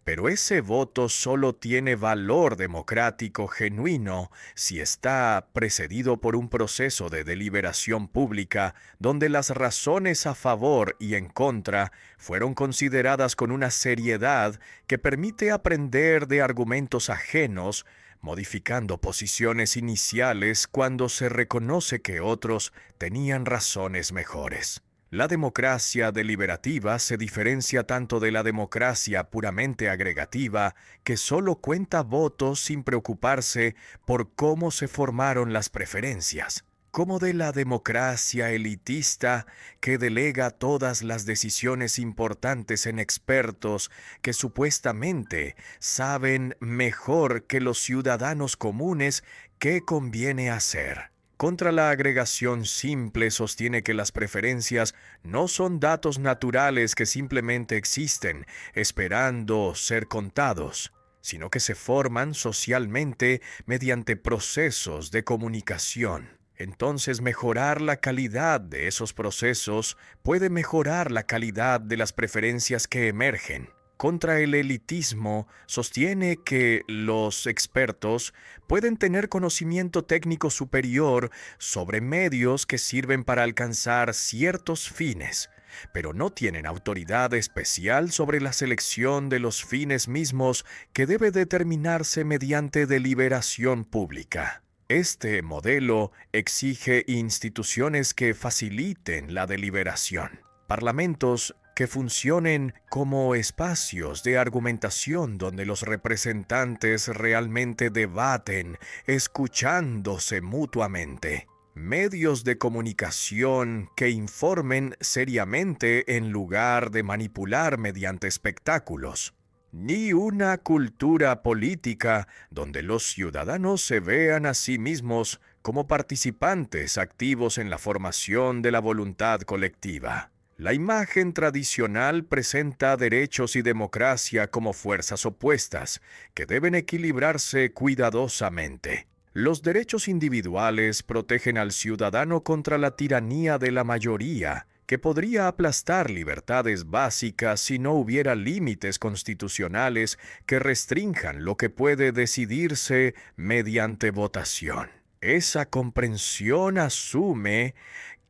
pero ese voto solo tiene valor democrático genuino si está precedido por un proceso de deliberación pública donde las razones a favor y en contra fueron consideradas con una seriedad que permite aprender de argumentos ajenos, modificando posiciones iniciales cuando se reconoce que otros tenían razones mejores. La democracia deliberativa se diferencia tanto de la democracia puramente agregativa, que solo cuenta votos sin preocuparse por cómo se formaron las preferencias, como de la democracia elitista que delega todas las decisiones importantes en expertos que supuestamente saben mejor que los ciudadanos comunes qué conviene hacer. Contra la agregación simple sostiene que las preferencias no son datos naturales que simplemente existen, esperando ser contados, sino que se forman socialmente mediante procesos de comunicación. Entonces, mejorar la calidad de esos procesos puede mejorar la calidad de las preferencias que emergen. Contra el elitismo, sostiene que los expertos pueden tener conocimiento técnico superior sobre medios que sirven para alcanzar ciertos fines, pero no tienen autoridad especial sobre la selección de los fines mismos que debe determinarse mediante deliberación pública. Este modelo exige instituciones que faciliten la deliberación, parlamentos que funcionen como espacios de argumentación donde los representantes realmente debaten, escuchándose mutuamente. Medios de comunicación que informen seriamente en lugar de manipular mediante espectáculos. Ni una cultura política donde los ciudadanos se vean a sí mismos como participantes activos en la formación de la voluntad colectiva. La imagen tradicional presenta derechos y democracia como fuerzas opuestas, que deben equilibrarse cuidadosamente. Los derechos individuales protegen al ciudadano contra la tiranía de la mayoría, que podría aplastar libertades básicas si no hubiera límites constitucionales que restrinjan lo que puede decidirse mediante votación. Esa comprensión asume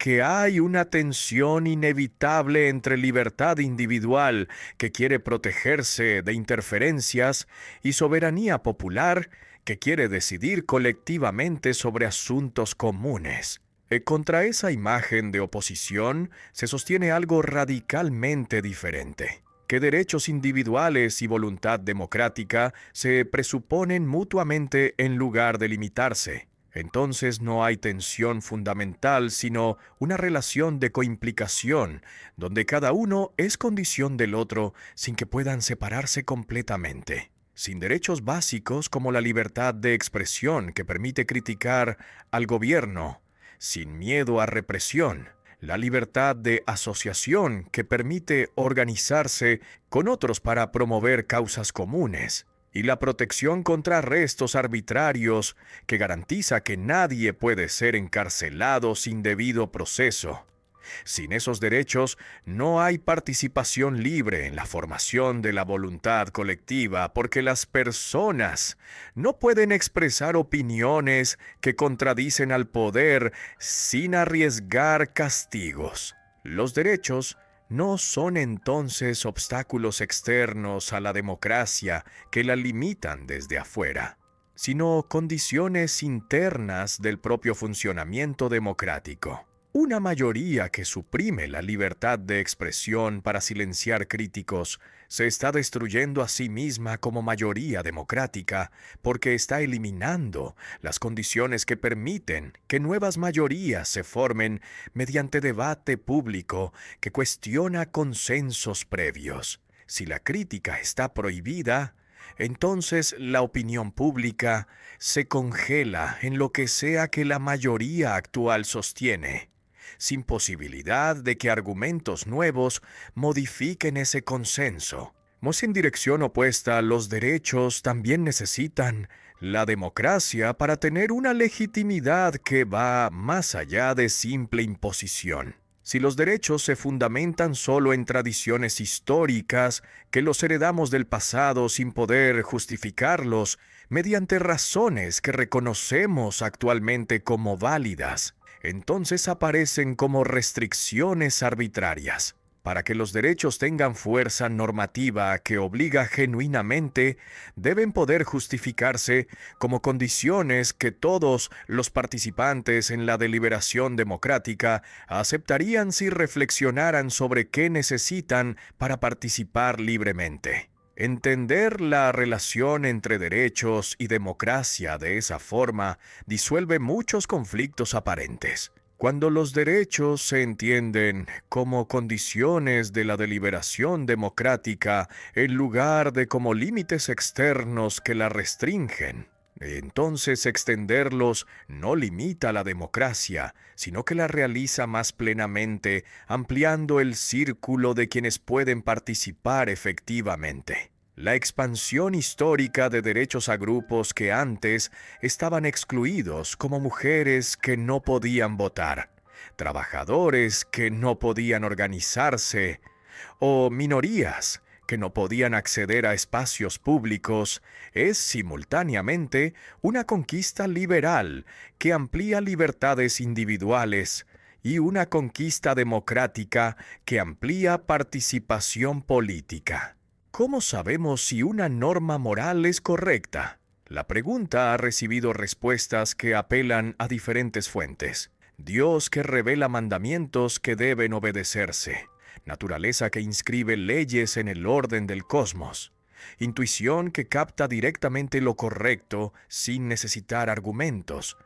que hay una tensión inevitable entre libertad individual, que quiere protegerse de interferencias, y soberanía popular, que quiere decidir colectivamente sobre asuntos comunes. Contra esa imagen de oposición se sostiene algo radicalmente diferente, que derechos individuales y voluntad democrática se presuponen mutuamente en lugar de limitarse. Entonces no hay tensión fundamental, sino una relación de coimplicación, donde cada uno es condición del otro sin que puedan separarse completamente. Sin derechos básicos como la libertad de expresión que permite criticar al gobierno, sin miedo a represión, la libertad de asociación que permite organizarse con otros para promover causas comunes, y la protección contra arrestos arbitrarios que garantiza que nadie puede ser encarcelado sin debido proceso. Sin esos derechos, no hay participación libre en la formación de la voluntad colectiva, porque las personas no pueden expresar opiniones que contradicen al poder sin arriesgar castigos. Los derechos No son entonces obstáculos externos a la democracia que la limitan desde afuera, sino condiciones internas del propio funcionamiento democrático. Una mayoría que suprime la libertad de expresión para silenciar críticos se está destruyendo a sí misma como mayoría democrática porque está eliminando las condiciones que permiten que nuevas mayorías se formen mediante debate público que cuestiona consensos previos. Si la crítica está prohibida, entonces la opinión pública se congela en lo que sea que la mayoría actual sostiene, sin posibilidad de que argumentos nuevos modifiquen ese consenso. Más en dirección opuesta, los derechos también necesitan la democracia para tener una legitimidad que va más allá de simple imposición. Si los derechos se fundamentan solo en tradiciones históricas que los heredamos del pasado sin poder justificarlos mediante razones que reconocemos actualmente como válidas, entonces aparecen como restricciones arbitrarias. Para que los derechos tengan fuerza normativa que obliga genuinamente, deben poder justificarse como condiciones que todos los participantes en la deliberación democrática aceptarían si reflexionaran sobre qué necesitan para participar libremente. Entender la relación entre derechos y democracia de esa forma disuelve muchos conflictos aparentes. Cuando los derechos se entienden como condiciones de la deliberación democrática en lugar de como límites externos que la restringen, entonces extenderlos no limita la democracia, sino que la realiza más plenamente, ampliando el círculo de quienes pueden participar efectivamente. La expansión histórica de derechos a grupos que antes estaban excluidos, como mujeres que no podían votar, trabajadores que no podían organizarse, o minorías que no podían acceder a espacios públicos, es simultáneamente una conquista liberal que amplía libertades individuales y una conquista democrática que amplía participación política. ¿Cómo sabemos si una norma moral es correcta? La pregunta ha recibido respuestas que apelan a diferentes fuentes. Dios que revela mandamientos que deben obedecerse. Naturaleza que inscribe leyes en el orden del cosmos. Intuición que capta directamente lo correcto sin necesitar argumentos.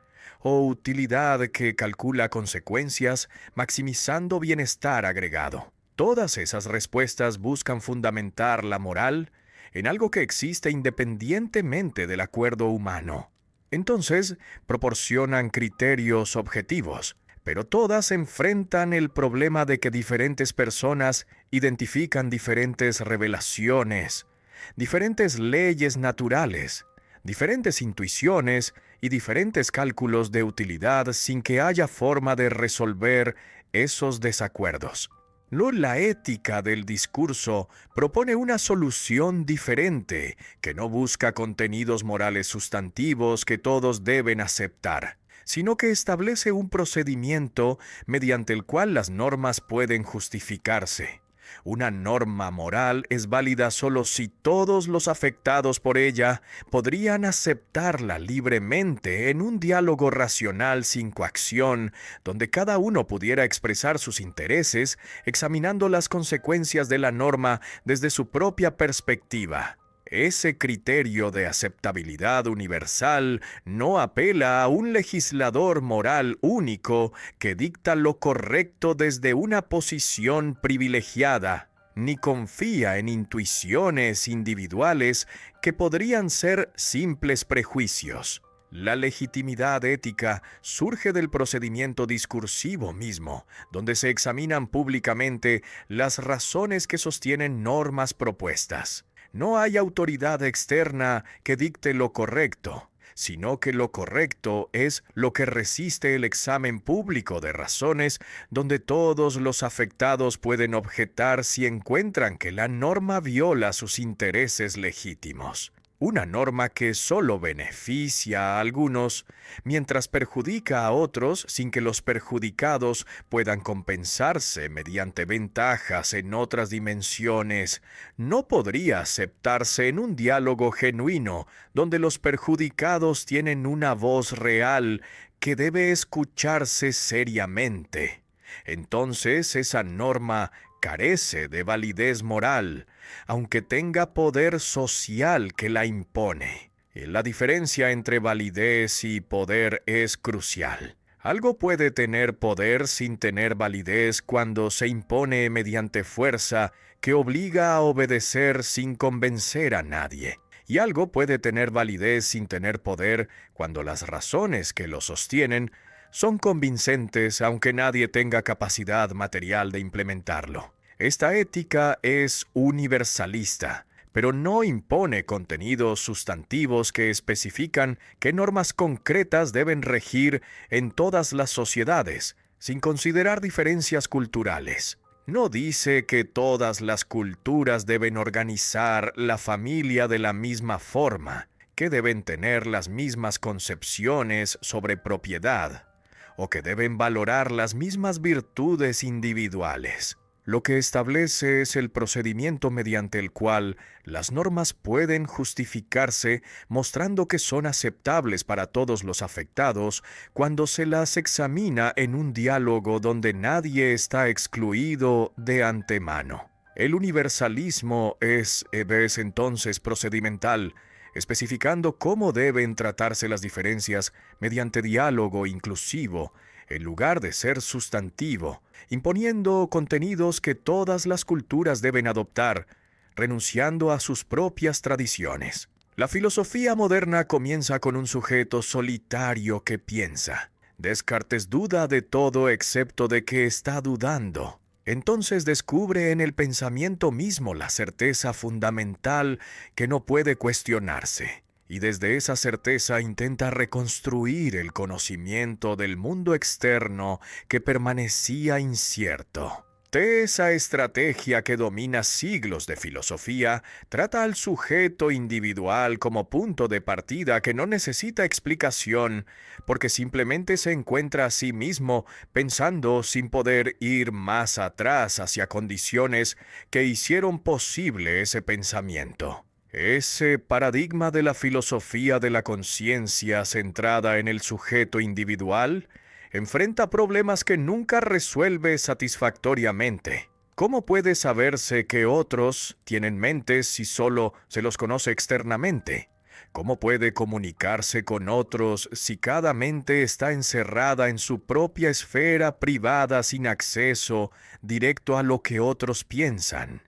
O utilidad que calcula consecuencias maximizando bienestar agregado. Todas esas respuestas buscan fundamentar la moral en algo que existe independientemente del acuerdo humano. Entonces, proporcionan criterios objetivos, pero todas enfrentan el problema de que diferentes personas identifican diferentes revelaciones, diferentes leyes naturales, diferentes intuiciones y diferentes cálculos de utilidad sin que haya forma de resolver esos desacuerdos. La ética del discurso propone una solución diferente, que no busca contenidos morales sustantivos que todos deben aceptar, sino que establece un procedimiento mediante el cual las normas pueden justificarse. Una norma moral es válida solo si todos los afectados por ella podrían aceptarla libremente en un diálogo racional sin coacción, donde cada uno pudiera expresar sus intereses, examinando las consecuencias de la norma desde su propia perspectiva. Ese criterio de aceptabilidad universal no apela a un legislador moral único que dicta lo correcto desde una posición privilegiada, ni confía en intuiciones individuales que podrían ser simples prejuicios. La legitimidad ética surge del procedimiento discursivo mismo, donde se examinan públicamente las razones que sostienen normas propuestas. No hay autoridad externa que dicte lo correcto, sino que lo correcto es lo que resiste el examen público de razones donde todos los afectados pueden objetar si encuentran que la norma viola sus intereses legítimos. Una norma que solo beneficia a algunos, mientras perjudica a otros sin que los perjudicados puedan compensarse mediante ventajas en otras dimensiones, no podría aceptarse en un diálogo genuino donde los perjudicados tienen una voz real que debe escucharse seriamente. Entonces esa norma carece de validez moral, aunque tenga poder social que la impone. La diferencia entre validez y poder es crucial. Algo puede tener poder sin tener validez cuando se impone mediante fuerza que obliga a obedecer sin convencer a nadie. Y algo puede tener validez sin tener poder cuando las razones que lo sostienen son convincentes aunque nadie tenga capacidad material de implementarlo. Esta ética es universalista, pero no impone contenidos sustantivos que especifican qué normas concretas deben regir en todas las sociedades, sin considerar diferencias culturales. No dice que todas las culturas deben organizar la familia de la misma forma, que deben tener las mismas concepciones sobre propiedad, o que deben valorar las mismas virtudes individuales. Lo que establece es el procedimiento mediante el cual las normas pueden justificarse mostrando que son aceptables para todos los afectados cuando se las examina en un diálogo donde nadie está excluido de antemano. El universalismo es entonces procedimental, especificando cómo deben tratarse las diferencias mediante diálogo inclusivo, en lugar de ser sustantivo, imponiendo contenidos que todas las culturas deben adoptar, renunciando a sus propias tradiciones. La filosofía moderna comienza con un sujeto solitario que piensa. Descartes duda de todo excepto de que está dudando. Entonces descubre en el pensamiento mismo la certeza fundamental que no puede cuestionarse. Y desde esa certeza intenta reconstruir el conocimiento del mundo externo que permanecía incierto. Esa estrategia que domina siglos de filosofía trata al sujeto individual como punto de partida que no necesita explicación, porque simplemente se encuentra a sí mismo pensando sin poder ir más atrás hacia condiciones que hicieron posible ese pensamiento. Ese paradigma de la filosofía de la conciencia centrada en el sujeto individual enfrenta problemas que nunca resuelve satisfactoriamente. ¿Cómo puede saberse que otros tienen mentes si solo se los conoce externamente? ¿Cómo puede comunicarse con otros si cada mente está encerrada en su propia esfera privada sin acceso directo a lo que otros piensan?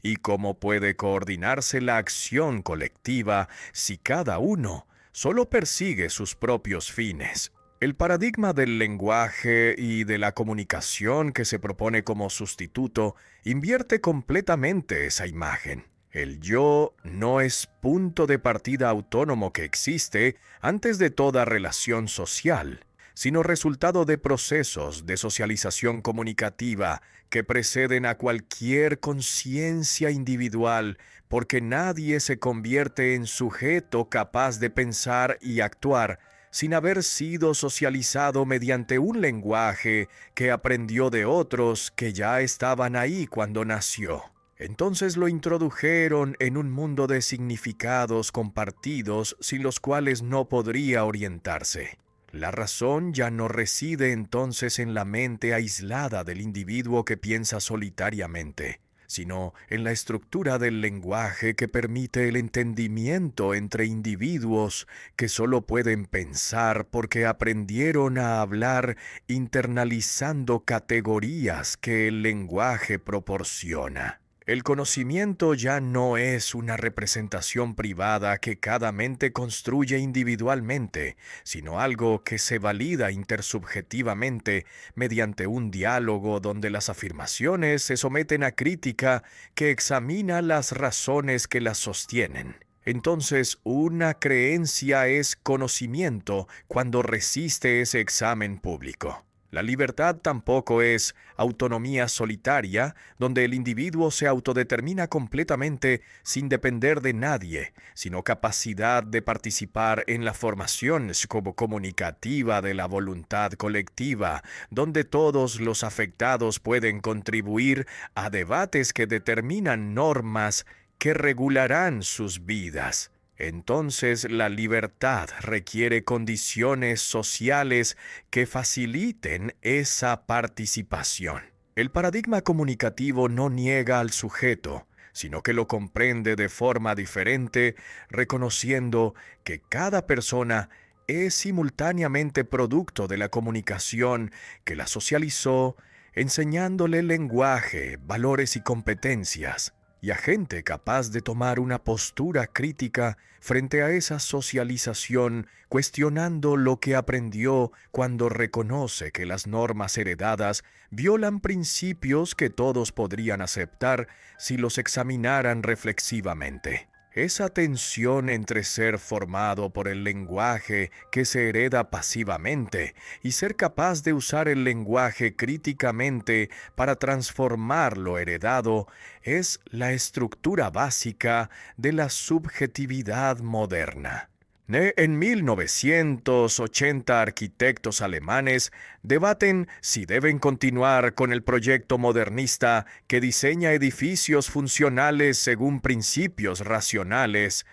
¿Y cómo puede coordinarse la acción colectiva si cada uno solo persigue sus propios fines? El paradigma del lenguaje y de la comunicación que se propone como sustituto invierte completamente esa imagen. El yo no es punto de partida autónomo que existe antes de toda relación social, sino resultado de procesos de socialización comunicativa que preceden a cualquier conciencia individual, porque nadie se convierte en sujeto capaz de pensar y actuar sin haber sido socializado mediante un lenguaje que aprendió de otros que ya estaban ahí cuando nació. Entonces lo introdujeron en un mundo de significados compartidos sin los cuales no podría orientarse. La razón ya no reside entonces en la mente aislada del individuo que piensa solitariamente, sino en la estructura del lenguaje que permite el entendimiento entre individuos que solo pueden pensar porque aprendieron a hablar internalizando categorías que el lenguaje proporciona. El conocimiento ya no es una representación privada que cada mente construye individualmente, sino algo que se valida intersubjetivamente mediante un diálogo donde las afirmaciones se someten a crítica que examina las razones que las sostienen. Entonces, una creencia es conocimiento cuando resiste ese examen público. La libertad tampoco es autonomía solitaria, donde el individuo se autodetermina completamente sin depender de nadie, sino capacidad de participar en la formación comunicativa de la voluntad colectiva, donde todos los afectados pueden contribuir a debates que determinan normas que regularán sus vidas. Entonces la libertad requiere condiciones sociales que faciliten esa participación. El paradigma comunicativo no niega al sujeto, sino que lo comprende de forma diferente, reconociendo que cada persona es simultáneamente producto de la comunicación que la socializó, enseñándole lenguaje, valores y competencias, y a gente capaz de tomar una postura crítica frente a esa socialización, cuestionando lo que aprendió cuando reconoce que las normas heredadas violan principios que todos podrían aceptar si los examinaran reflexivamente. Esa tensión entre ser formado por el lenguaje que se hereda pasivamente y ser capaz de usar el lenguaje críticamente para transformar lo heredado es la estructura básica de la subjetividad moderna. En 1980, arquitectos alemanes debaten si deben continuar con el proyecto modernista que diseña edificios funcionales según principios racionales,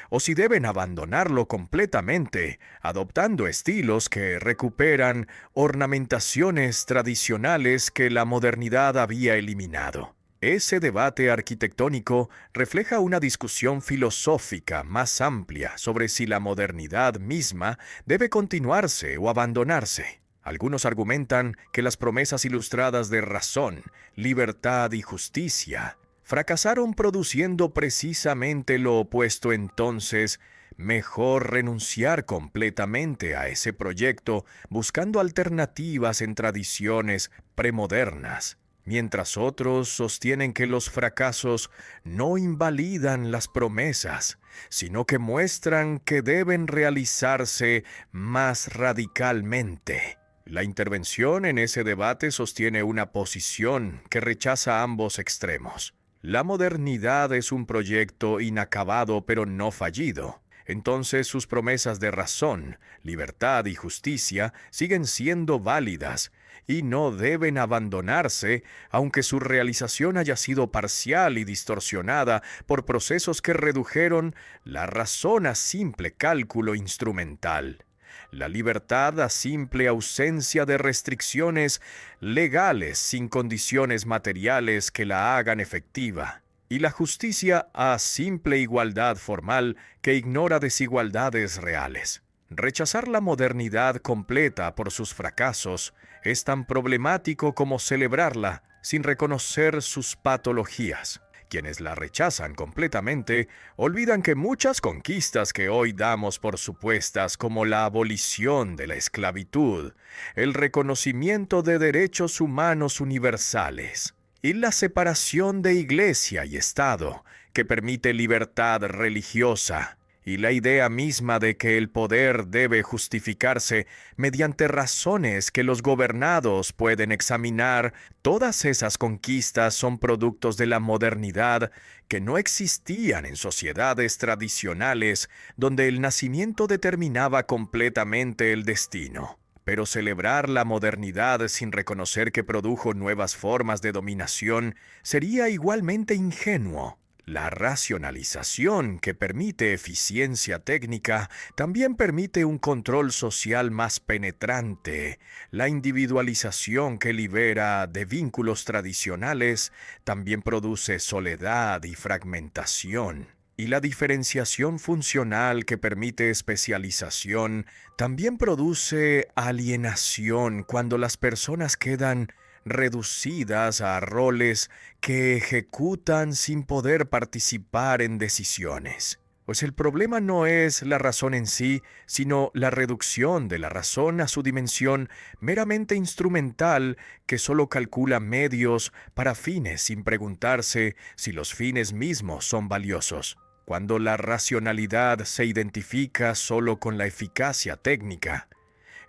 o si deben abandonarlo completamente, adoptando estilos que recuperan ornamentaciones tradicionales que la modernidad había eliminado. Ese debate arquitectónico refleja una discusión filosófica más amplia sobre si la modernidad misma debe continuarse o abandonarse. Algunos argumentan que las promesas ilustradas de razón, libertad y justicia fracasaron produciendo precisamente lo opuesto. Entonces, mejor renunciar completamente a ese proyecto buscando alternativas en tradiciones premodernas. Mientras otros sostienen que los fracasos no invalidan las promesas, sino que muestran que deben realizarse más radicalmente. La intervención en ese debate sostiene una posición que rechaza ambos extremos. La modernidad es un proyecto inacabado pero no fallido. Entonces sus promesas de razón, libertad y justicia siguen siendo válidas y no deben abandonarse, aunque su realización haya sido parcial y distorsionada por procesos que redujeron la razón a simple cálculo instrumental, la libertad a simple ausencia de restricciones legales sin condiciones materiales que la hagan efectiva, y la justicia a simple igualdad formal que ignora desigualdades reales. Rechazar la modernidad completa por sus fracasos es tan problemático como celebrarla sin reconocer sus patologías. Quienes la rechazan completamente olvidan que muchas conquistas que hoy damos por supuestas, como la abolición de la esclavitud, el reconocimiento de derechos humanos universales y la separación de Iglesia y Estado, que permite libertad religiosa, y la idea misma de que el poder debe justificarse mediante razones que los gobernados pueden examinar, todas esas conquistas son productos de la modernidad que no existían en sociedades tradicionales donde el nacimiento determinaba completamente el destino. Pero celebrar la modernidad sin reconocer que produjo nuevas formas de dominación sería igualmente ingenuo. La racionalización que permite eficiencia técnica también permite un control social más penetrante. La individualización que libera de vínculos tradicionales también produce soledad y fragmentación. Y la diferenciación funcional que permite especialización también produce alienación cuando las personas quedan reducidas a roles que ejecutan sin poder participar en decisiones. Pues el problema no es la razón en sí, sino la reducción de la razón a su dimensión meramente instrumental que solo calcula medios para fines sin preguntarse si los fines mismos son valiosos. Cuando la racionalidad se identifica solo con la eficacia técnica,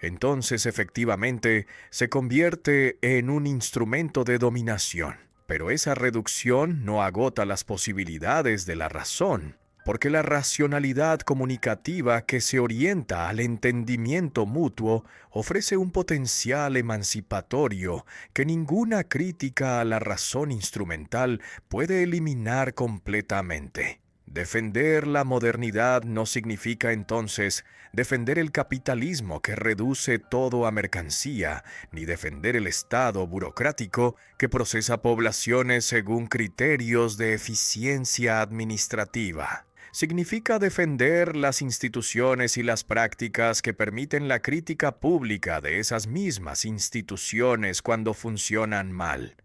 entonces efectivamente se convierte en un instrumento de dominación. Pero esa reducción no agota las posibilidades de la razón, porque la racionalidad comunicativa que se orienta al entendimiento mutuo ofrece un potencial emancipatorio que ninguna crítica a la razón instrumental puede eliminar completamente. Defender la modernidad no significa entonces defender el capitalismo que reduce todo a mercancía, ni defender el Estado burocrático que procesa poblaciones según criterios de eficiencia administrativa. Significa defender las instituciones y las prácticas que permiten la crítica pública de esas mismas instituciones cuando funcionan mal.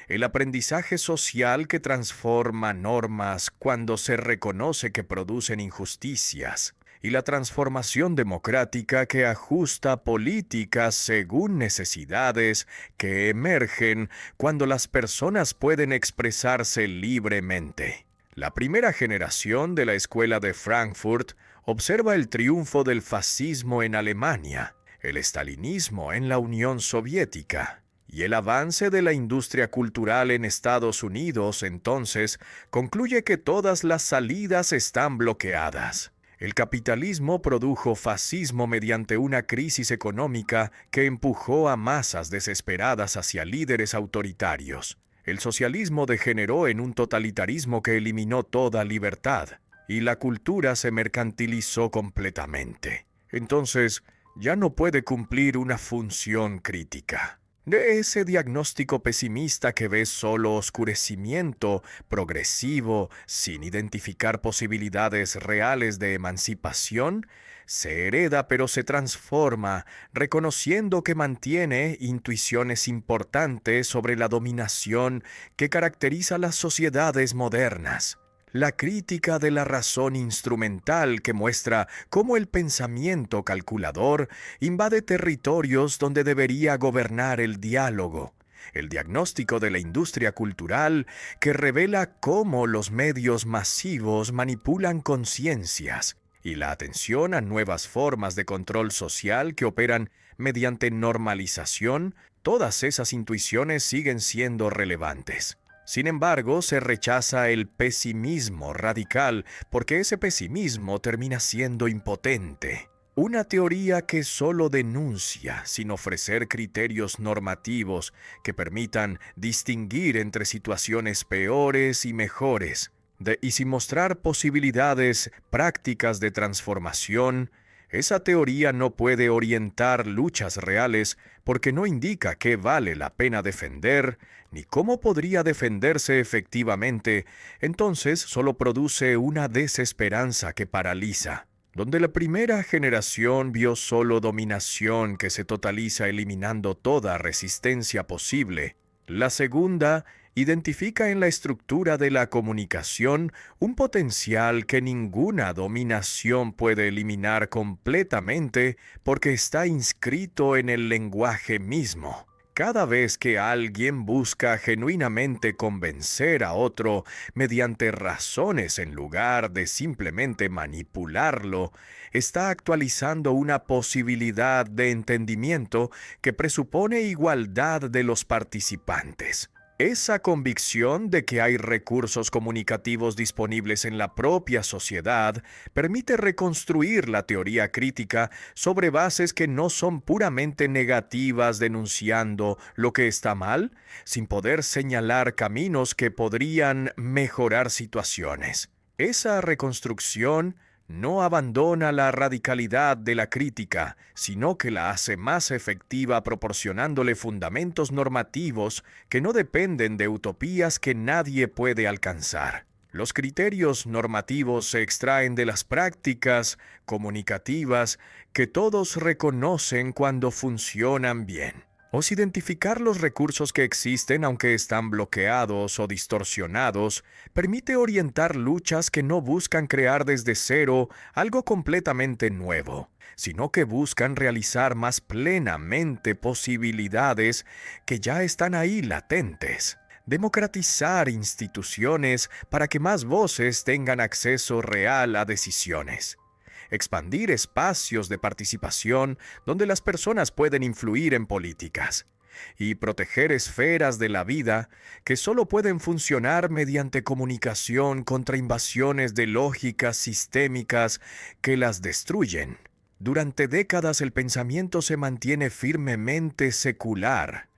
El aprendizaje social que transforma normas cuando se reconoce que producen injusticias, y la transformación democrática que ajusta políticas según necesidades que emergen cuando las personas pueden expresarse libremente. La primera generación de la Escuela de Frankfurt observa el triunfo del fascismo en Alemania, el estalinismo en la Unión Soviética, y el avance de la industria cultural en Estados Unidos, entonces, concluye que todas las salidas están bloqueadas. El capitalismo produjo fascismo mediante una crisis económica que empujó a masas desesperadas hacia líderes autoritarios. El socialismo degeneró en un totalitarismo que eliminó toda libertad, y la cultura se mercantilizó completamente. Entonces, ya no puede cumplir una función crítica. De ese diagnóstico pesimista que ve solo oscurecimiento progresivo, sin identificar posibilidades reales de emancipación, se hereda pero se transforma, reconociendo que mantiene intuiciones importantes sobre la dominación que caracteriza las sociedades modernas. La crítica de la razón instrumental que muestra cómo el pensamiento calculador invade territorios donde debería gobernar el diálogo. El diagnóstico de la industria cultural que revela cómo los medios masivos manipulan conciencias, y la atención a nuevas formas de control social que operan mediante normalización, todas esas intuiciones siguen siendo relevantes. Sin embargo, se rechaza el pesimismo radical porque ese pesimismo termina siendo impotente. Una teoría que solo denuncia sin ofrecer criterios normativos que permitan distinguir entre situaciones peores y mejores, y sin mostrar posibilidades prácticas de transformación. Esa teoría no puede orientar luchas reales porque no indica qué vale la pena defender, ni cómo podría defenderse efectivamente. Entonces solo produce una desesperanza que paraliza. Donde la primera generación vio solo dominación que se totaliza eliminando toda resistencia posible, la segunda identifica en la estructura de la comunicación un potencial que ninguna dominación puede eliminar completamente porque está inscrito en el lenguaje mismo. Cada vez que alguien busca genuinamente convencer a otro mediante razones en lugar de simplemente manipularlo, está actualizando una posibilidad de entendimiento que presupone igualdad de los participantes. Esa convicción de que hay recursos comunicativos disponibles en la propia sociedad permite reconstruir la teoría crítica sobre bases que no son puramente negativas denunciando lo que está mal, sin poder señalar caminos que podrían mejorar situaciones. Esa reconstrucción no abandona la radicalidad de la crítica, sino que la hace más efectiva proporcionándole fundamentos normativos que no dependen de utopías que nadie puede alcanzar. Los criterios normativos se extraen de las prácticas comunicativas que todos reconocen cuando funcionan bien. Identificar los recursos que existen aunque están bloqueados o distorsionados permite orientar luchas que no buscan crear desde cero algo completamente nuevo, sino que buscan realizar más plenamente posibilidades que ya están ahí latentes. Democratizar instituciones para que más voces tengan acceso real a decisiones. expandir espacios de participación donde las personas pueden influir en políticas, y proteger esferas de la vida que solo pueden funcionar mediante comunicación contra invasiones de lógicas sistémicas que las destruyen. Durante décadas el pensamiento se mantiene firmemente secular,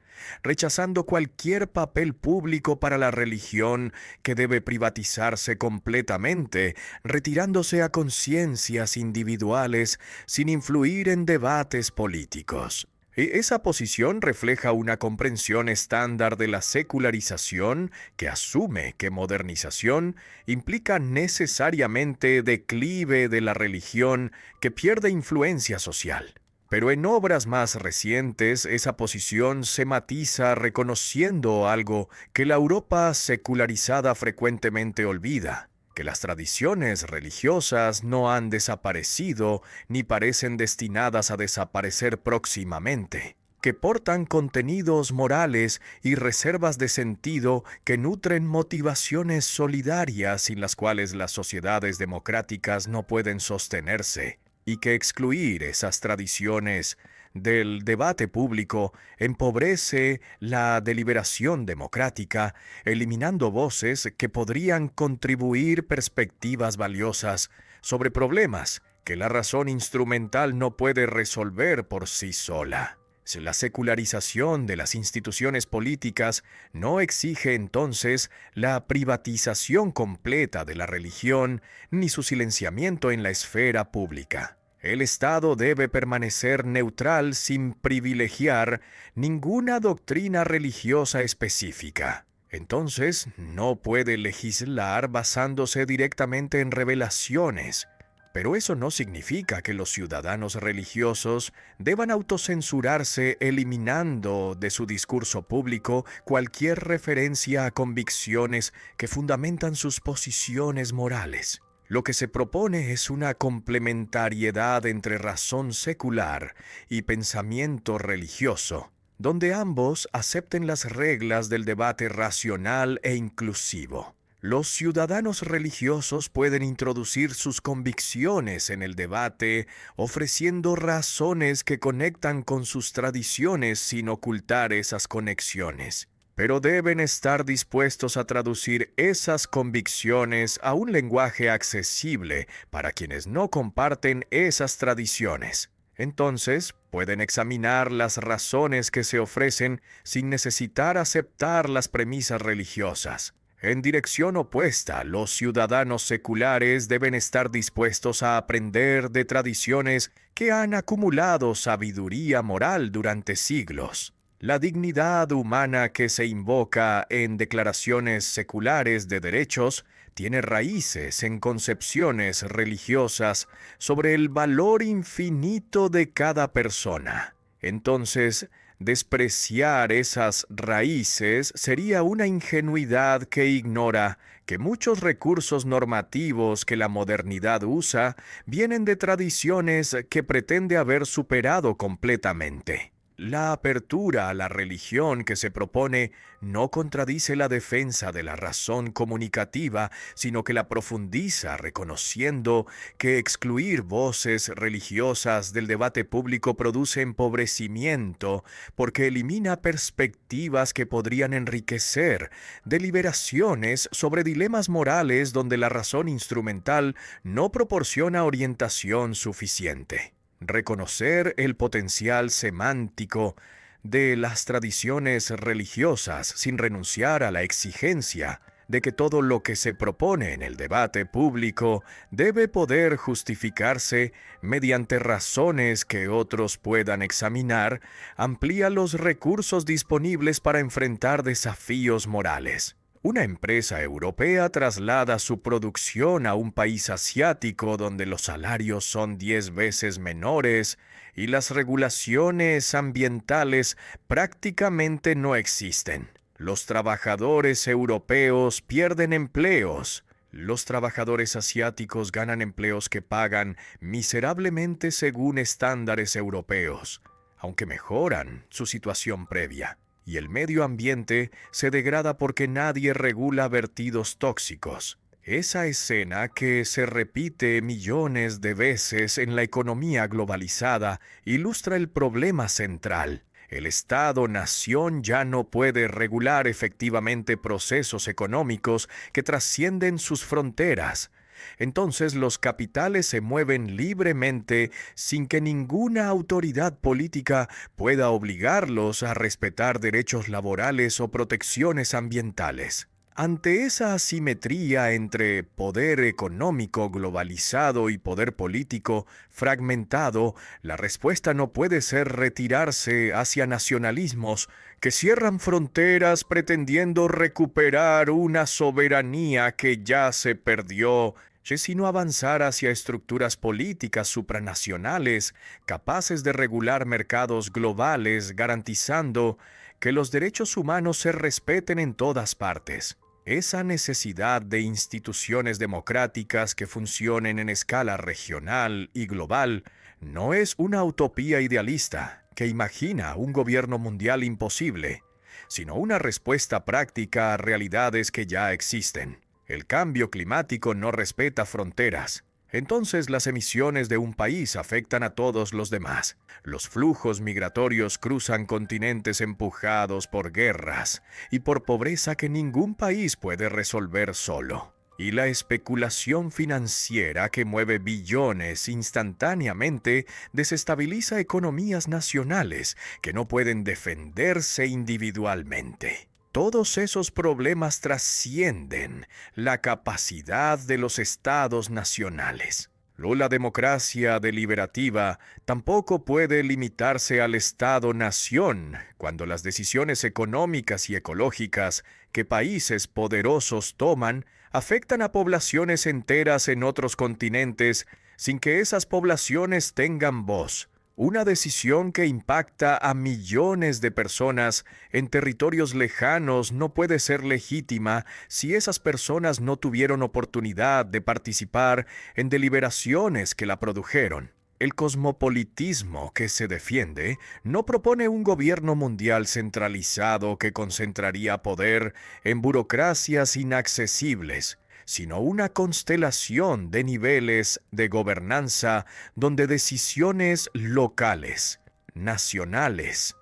rechazando cualquier papel público para la religión que debe privatizarse completamente, retirándose a conciencias individuales sin influir en debates políticos. Esa posición refleja una comprensión estándar de la secularización que asume que modernización implica necesariamente declive de la religión que pierde influencia social. Pero en obras más recientes esa posición se matiza reconociendo algo que la Europa secularizada frecuentemente olvida: que las tradiciones religiosas no han desaparecido ni parecen destinadas a desaparecer próximamente, que portan contenidos morales y reservas de sentido que nutren motivaciones solidarias sin las cuales las sociedades democráticas no pueden sostenerse, y que excluir esas tradiciones del debate público empobrece la deliberación democrática, eliminando voces que podrían contribuir perspectivas valiosas sobre problemas que la razón instrumental no puede resolver por sí sola. La secularización de las instituciones políticas no exige entonces la privatización completa de la religión ni su silenciamiento en la esfera pública. El Estado debe permanecer neutral sin privilegiar ninguna doctrina religiosa específica. Entonces, no puede legislar basándose directamente en revelaciones. Pero eso no significa que los ciudadanos religiosos deban autocensurarse eliminando de su discurso público cualquier referencia a convicciones que fundamentan sus posiciones morales. Lo que se propone es una complementariedad entre razón secular y pensamiento religioso, donde ambos acepten las reglas del debate racional e inclusivo. Los ciudadanos religiosos pueden introducir sus convicciones en el debate, ofreciendo razones que conectan con sus tradiciones sin ocultar esas conexiones. Pero deben estar dispuestos a traducir esas convicciones a un lenguaje accesible para quienes no comparten esas tradiciones. Entonces, pueden examinar las razones que se ofrecen sin necesitar aceptar las premisas religiosas. En dirección opuesta, los ciudadanos seculares deben estar dispuestos a aprender de tradiciones que han acumulado sabiduría moral durante siglos. La dignidad humana que se invoca en declaraciones seculares de derechos tiene raíces en concepciones religiosas sobre el valor infinito de cada persona. Entonces, despreciar esas raíces sería una ingenuidad que ignora que muchos recursos normativos que la modernidad usa vienen de tradiciones que pretende haber superado completamente. La apertura a la religión que se propone no contradice la defensa de la razón comunicativa, sino que la profundiza, reconociendo que excluir voces religiosas del debate público produce empobrecimiento, porque elimina perspectivas que podrían enriquecer deliberaciones sobre dilemas morales donde la razón instrumental no proporciona orientación suficiente. Reconocer el potencial semántico de las tradiciones religiosas sin renunciar a la exigencia de que todo lo que se propone en el debate público debe poder justificarse mediante razones que otros puedan examinar, amplía los recursos disponibles para enfrentar desafíos morales. Una empresa europea traslada su producción a un país asiático donde los salarios son 10 veces menores y las regulaciones ambientales prácticamente no existen. Los trabajadores europeos pierden empleos. Los trabajadores asiáticos ganan empleos que pagan miserablemente según estándares europeos, aunque mejoran su situación previa. Y el medio ambiente se degrada porque nadie regula vertidos tóxicos. Esa escena que se repite millones de veces en la economía globalizada ilustra el problema central. El Estado-nación ya no puede regular efectivamente procesos económicos que trascienden sus fronteras. Entonces los capitales se mueven libremente sin que ninguna autoridad política pueda obligarlos a respetar derechos laborales o protecciones ambientales. Ante esa asimetría entre poder económico globalizado y poder político fragmentado, la respuesta no puede ser retirarse hacia nacionalismos que cierran fronteras pretendiendo recuperar una soberanía que ya se perdió, sino avanzar hacia estructuras políticas supranacionales capaces de regular mercados globales, garantizando que los derechos humanos se respeten en todas partes. Esa necesidad de instituciones democráticas que funcionen en escala regional y global no es una utopía idealista que imagina un gobierno mundial imposible, sino una respuesta práctica a realidades que ya existen. El cambio climático no respeta fronteras. Entonces las emisiones de un país afectan a todos los demás. Los flujos migratorios cruzan continentes empujados por guerras y por pobreza que ningún país puede resolver solo. Y la especulación financiera que mueve billones instantáneamente desestabiliza economías nacionales que no pueden defenderse individualmente. Todos esos problemas trascienden la capacidad de los estados nacionales. La democracia deliberativa tampoco puede limitarse al Estado-nación cuando las decisiones económicas y ecológicas que países poderosos toman afectan a poblaciones enteras en otros continentes sin que esas poblaciones tengan voz. Una decisión que impacta a millones de personas en territorios lejanos no puede ser legítima si esas personas no tuvieron oportunidad de participar en deliberaciones que la produjeron. El cosmopolitismo que se defiende no propone un gobierno mundial centralizado que concentraría poder en burocracias inaccesibles, sino una constelación de niveles de gobernanza donde decisiones locales, nacionales,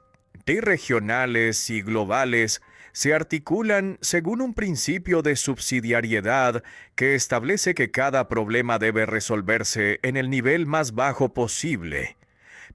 regionales y globales se articulan según un principio de subsidiariedad que establece que cada problema debe resolverse en el nivel más bajo posible.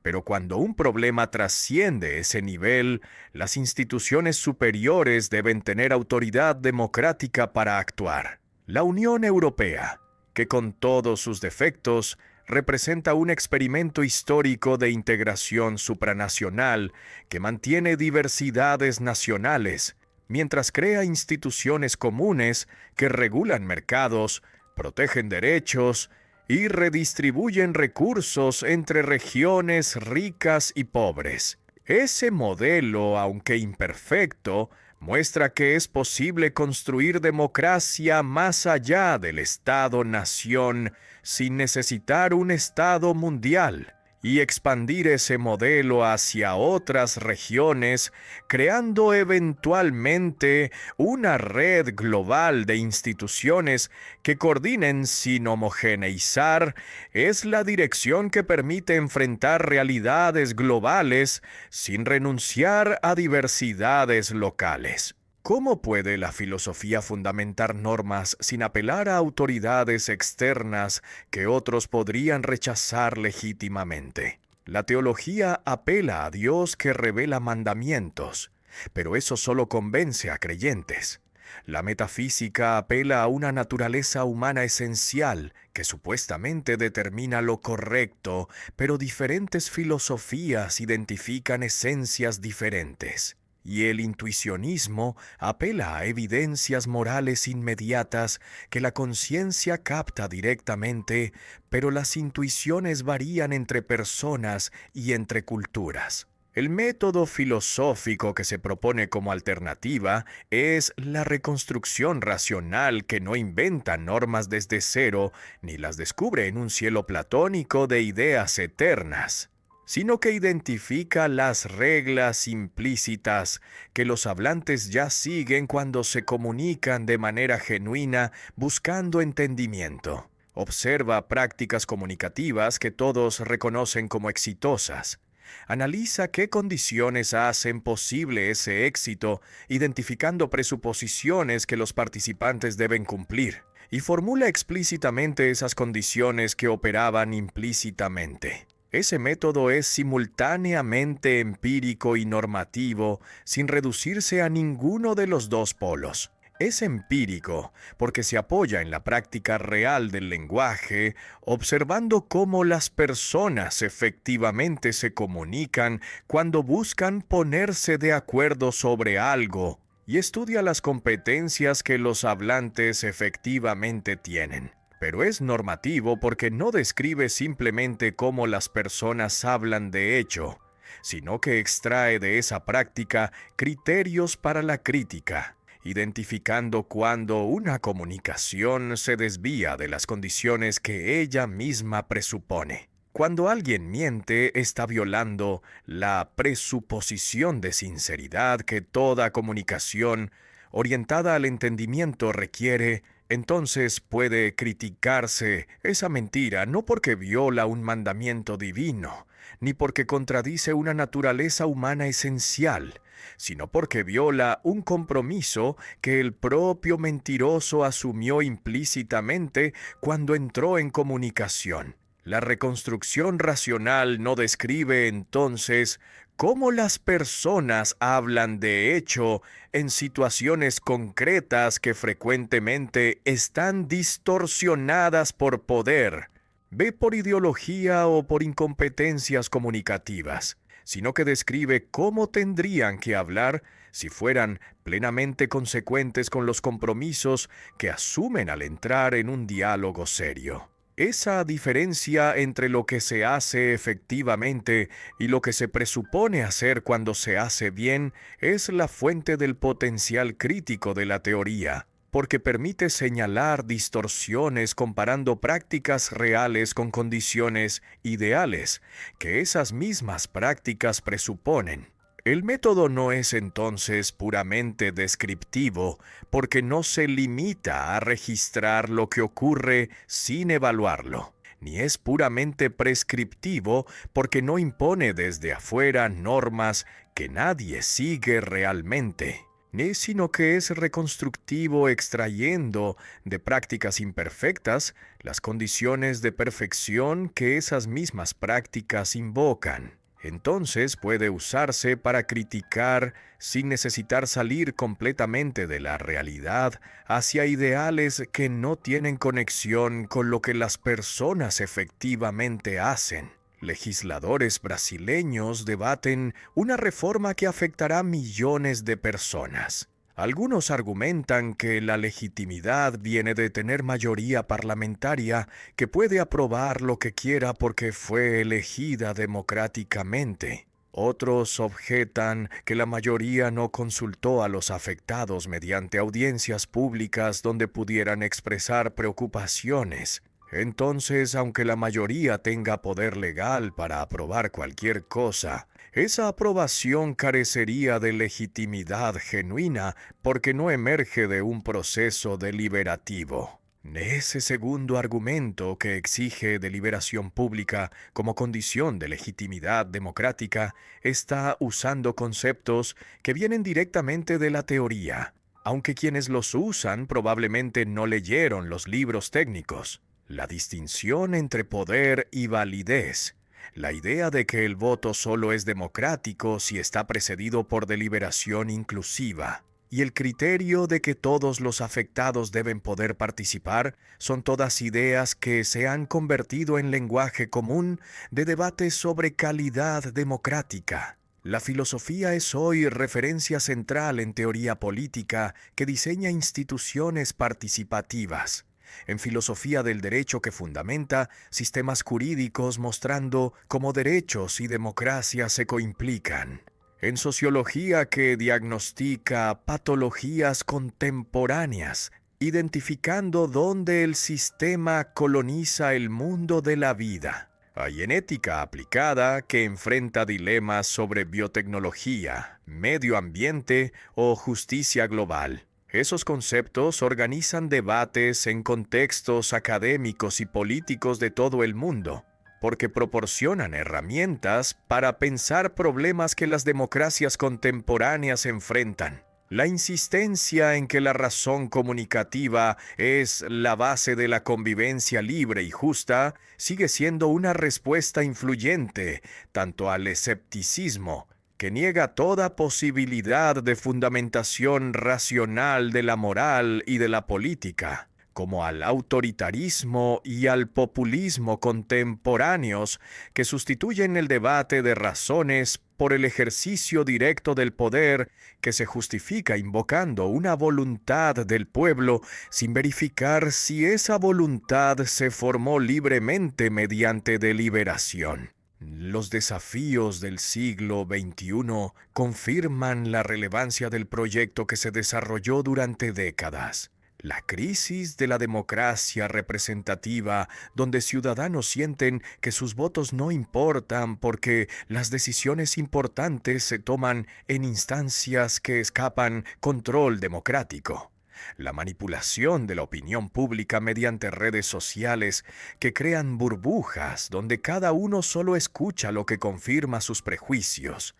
Pero cuando un problema trasciende ese nivel, las instituciones superiores deben tener autoridad democrática para actuar. La Unión Europea, que con todos sus defectos, representa un experimento histórico de integración supranacional que mantiene diversidades nacionales, mientras crea instituciones comunes que regulan mercados, protegen derechos y redistribuyen recursos entre regiones ricas y pobres. Ese modelo, aunque imperfecto, muestra que es posible construir democracia más allá del Estado-nación sin necesitar un Estado mundial y expandir ese modelo hacia otras regiones, creando eventualmente una red global de instituciones que coordinen sin homogeneizar, es la dirección que permite enfrentar realidades globales sin renunciar a diversidades locales. ¿Cómo puede la filosofía fundamentar normas sin apelar a autoridades externas que otros podrían rechazar legítimamente? La teología apela a Dios que revela mandamientos, pero eso solo convence a creyentes. La metafísica apela a una naturaleza humana esencial que supuestamente determina lo correcto, pero diferentes filosofías identifican esencias diferentes. Y el intuicionismo apela a evidencias morales inmediatas que la conciencia capta directamente, pero las intuiciones varían entre personas y entre culturas. El método filosófico que se propone como alternativa es la reconstrucción racional que no inventa normas desde cero ni las descubre en un cielo platónico de ideas eternas. sino que identifica las reglas implícitas que los hablantes ya siguen cuando se comunican de manera genuina buscando entendimiento. Observa prácticas comunicativas que todos reconocen como exitosas. Analiza qué condiciones hacen posible ese éxito, identificando presuposiciones que los participantes deben cumplir, y formula explícitamente esas condiciones que operaban implícitamente. Ese método es simultáneamente empírico y normativo, sin reducirse a ninguno de los dos polos. Es empírico porque se apoya en la práctica real del lenguaje, observando cómo las personas efectivamente se comunican cuando buscan ponerse de acuerdo sobre algo, y estudia las competencias que los hablantes efectivamente tienen. Pero es normativo porque no describe simplemente cómo las personas hablan de hecho, sino que extrae de esa práctica criterios para la crítica, identificando cuando una comunicación se desvía de las condiciones que ella misma presupone. Cuando alguien miente, está violando la presuposición de sinceridad que toda comunicación orientada al entendimiento requiere. Entonces puede criticarse esa mentira no porque viola un mandamiento divino, ni porque contradice una naturaleza humana esencial, sino porque viola un compromiso que el propio mentiroso asumió implícitamente cuando entró en comunicación. La reconstrucción racional no describe entonces cómo las personas hablan de hecho en situaciones concretas que frecuentemente están distorsionadas por poder, ve por ideología o por incompetencias comunicativas, sino que describe cómo tendrían que hablar si fueran plenamente consecuentes con los compromisos que asumen al entrar en un diálogo serio. Esa diferencia entre lo que se hace efectivamente y lo que se presupone hacer cuando se hace bien es la fuente del potencial crítico de la teoría, porque permite señalar distorsiones comparando prácticas reales con condiciones ideales que esas mismas prácticas presuponen. El método no es entonces puramente descriptivo, porque no se limita a registrar lo que ocurre sin evaluarlo, ni es puramente prescriptivo, porque no impone desde afuera normas que nadie sigue realmente, ni sino que es reconstructivo extrayendo de prácticas imperfectas las condiciones de perfección que esas mismas prácticas invocan. Entonces puede usarse para criticar sin necesitar salir completamente de la realidad hacia ideales que no tienen conexión con lo que las personas efectivamente hacen. Legisladores brasileños debaten una reforma que afectará a millones de personas. Algunos argumentan que la legitimidad viene de tener mayoría parlamentaria que puede aprobar lo que quiera porque fue elegida democráticamente. Otros objetan que la mayoría no consultó a los afectados mediante audiencias públicas donde pudieran expresar preocupaciones. Entonces, aunque la mayoría tenga poder legal para aprobar cualquier cosa, esa aprobación carecería de legitimidad genuina porque no emerge de un proceso deliberativo. Ese segundo argumento que exige deliberación pública como condición de legitimidad democrática está usando conceptos que vienen directamente de la teoría, aunque quienes los usan probablemente no leyeron los libros técnicos. La distinción entre poder y validez, la idea de que el voto solo es democrático si está precedido por deliberación inclusiva, y el criterio de que todos los afectados deben poder participar, son todas ideas que se han convertido en lenguaje común de debate sobre calidad democrática. La filosofía es hoy referencia central en teoría política que diseña instituciones participativas. En filosofía del derecho que fundamenta sistemas jurídicos mostrando cómo derechos y democracia se coimplican. En sociología que diagnostica patologías contemporáneas, identificando dónde el sistema coloniza el mundo de la vida. Hay en ética aplicada que enfrenta dilemas sobre biotecnología, medio ambiente o justicia global. Esos conceptos organizan debates en contextos académicos y políticos de todo el mundo, porque proporcionan herramientas para pensar problemas que las democracias contemporáneas enfrentan. La insistencia en que la razón comunicativa es la base de la convivencia libre y justa sigue siendo una respuesta influyente tanto al escepticismo, que niega toda posibilidad de fundamentación racional de la moral y de la política, como al autoritarismo y al populismo contemporáneos que sustituyen el debate de razones por el ejercicio directo del poder que se justifica invocando una voluntad del pueblo sin verificar si esa voluntad se formó libremente mediante deliberación. Los desafíos del siglo XXI confirman la relevancia del proyecto que se desarrolló durante décadas. La crisis de la democracia representativa, donde ciudadanos sienten que sus votos no importan porque las decisiones importantes se toman en instancias que escapan control democrático. La manipulación de la opinión pública mediante redes sociales que crean burbujas donde cada uno solo escucha lo que confirma sus prejuicios.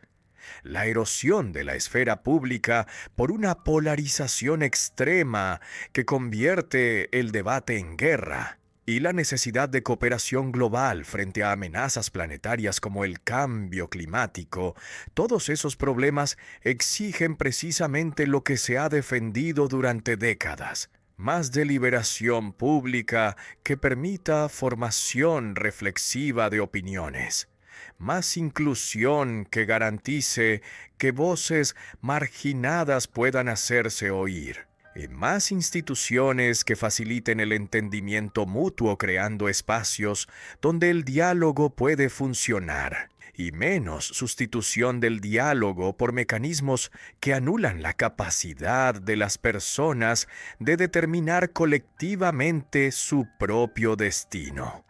La erosión de la esfera pública por una polarización extrema que convierte el debate en guerra, y la necesidad de cooperación global frente a amenazas planetarias como el cambio climático. Todos esos problemas exigen precisamente lo que se ha defendido durante décadas: más deliberación pública que permita formación reflexiva de opiniones, más inclusión que garantice que voces marginadas puedan hacerse oír, y más instituciones que faciliten el entendimiento mutuo creando espacios donde el diálogo puede funcionar, y menos sustitución del diálogo por mecanismos que anulan la capacidad de las personas de determinar colectivamente su propio destino.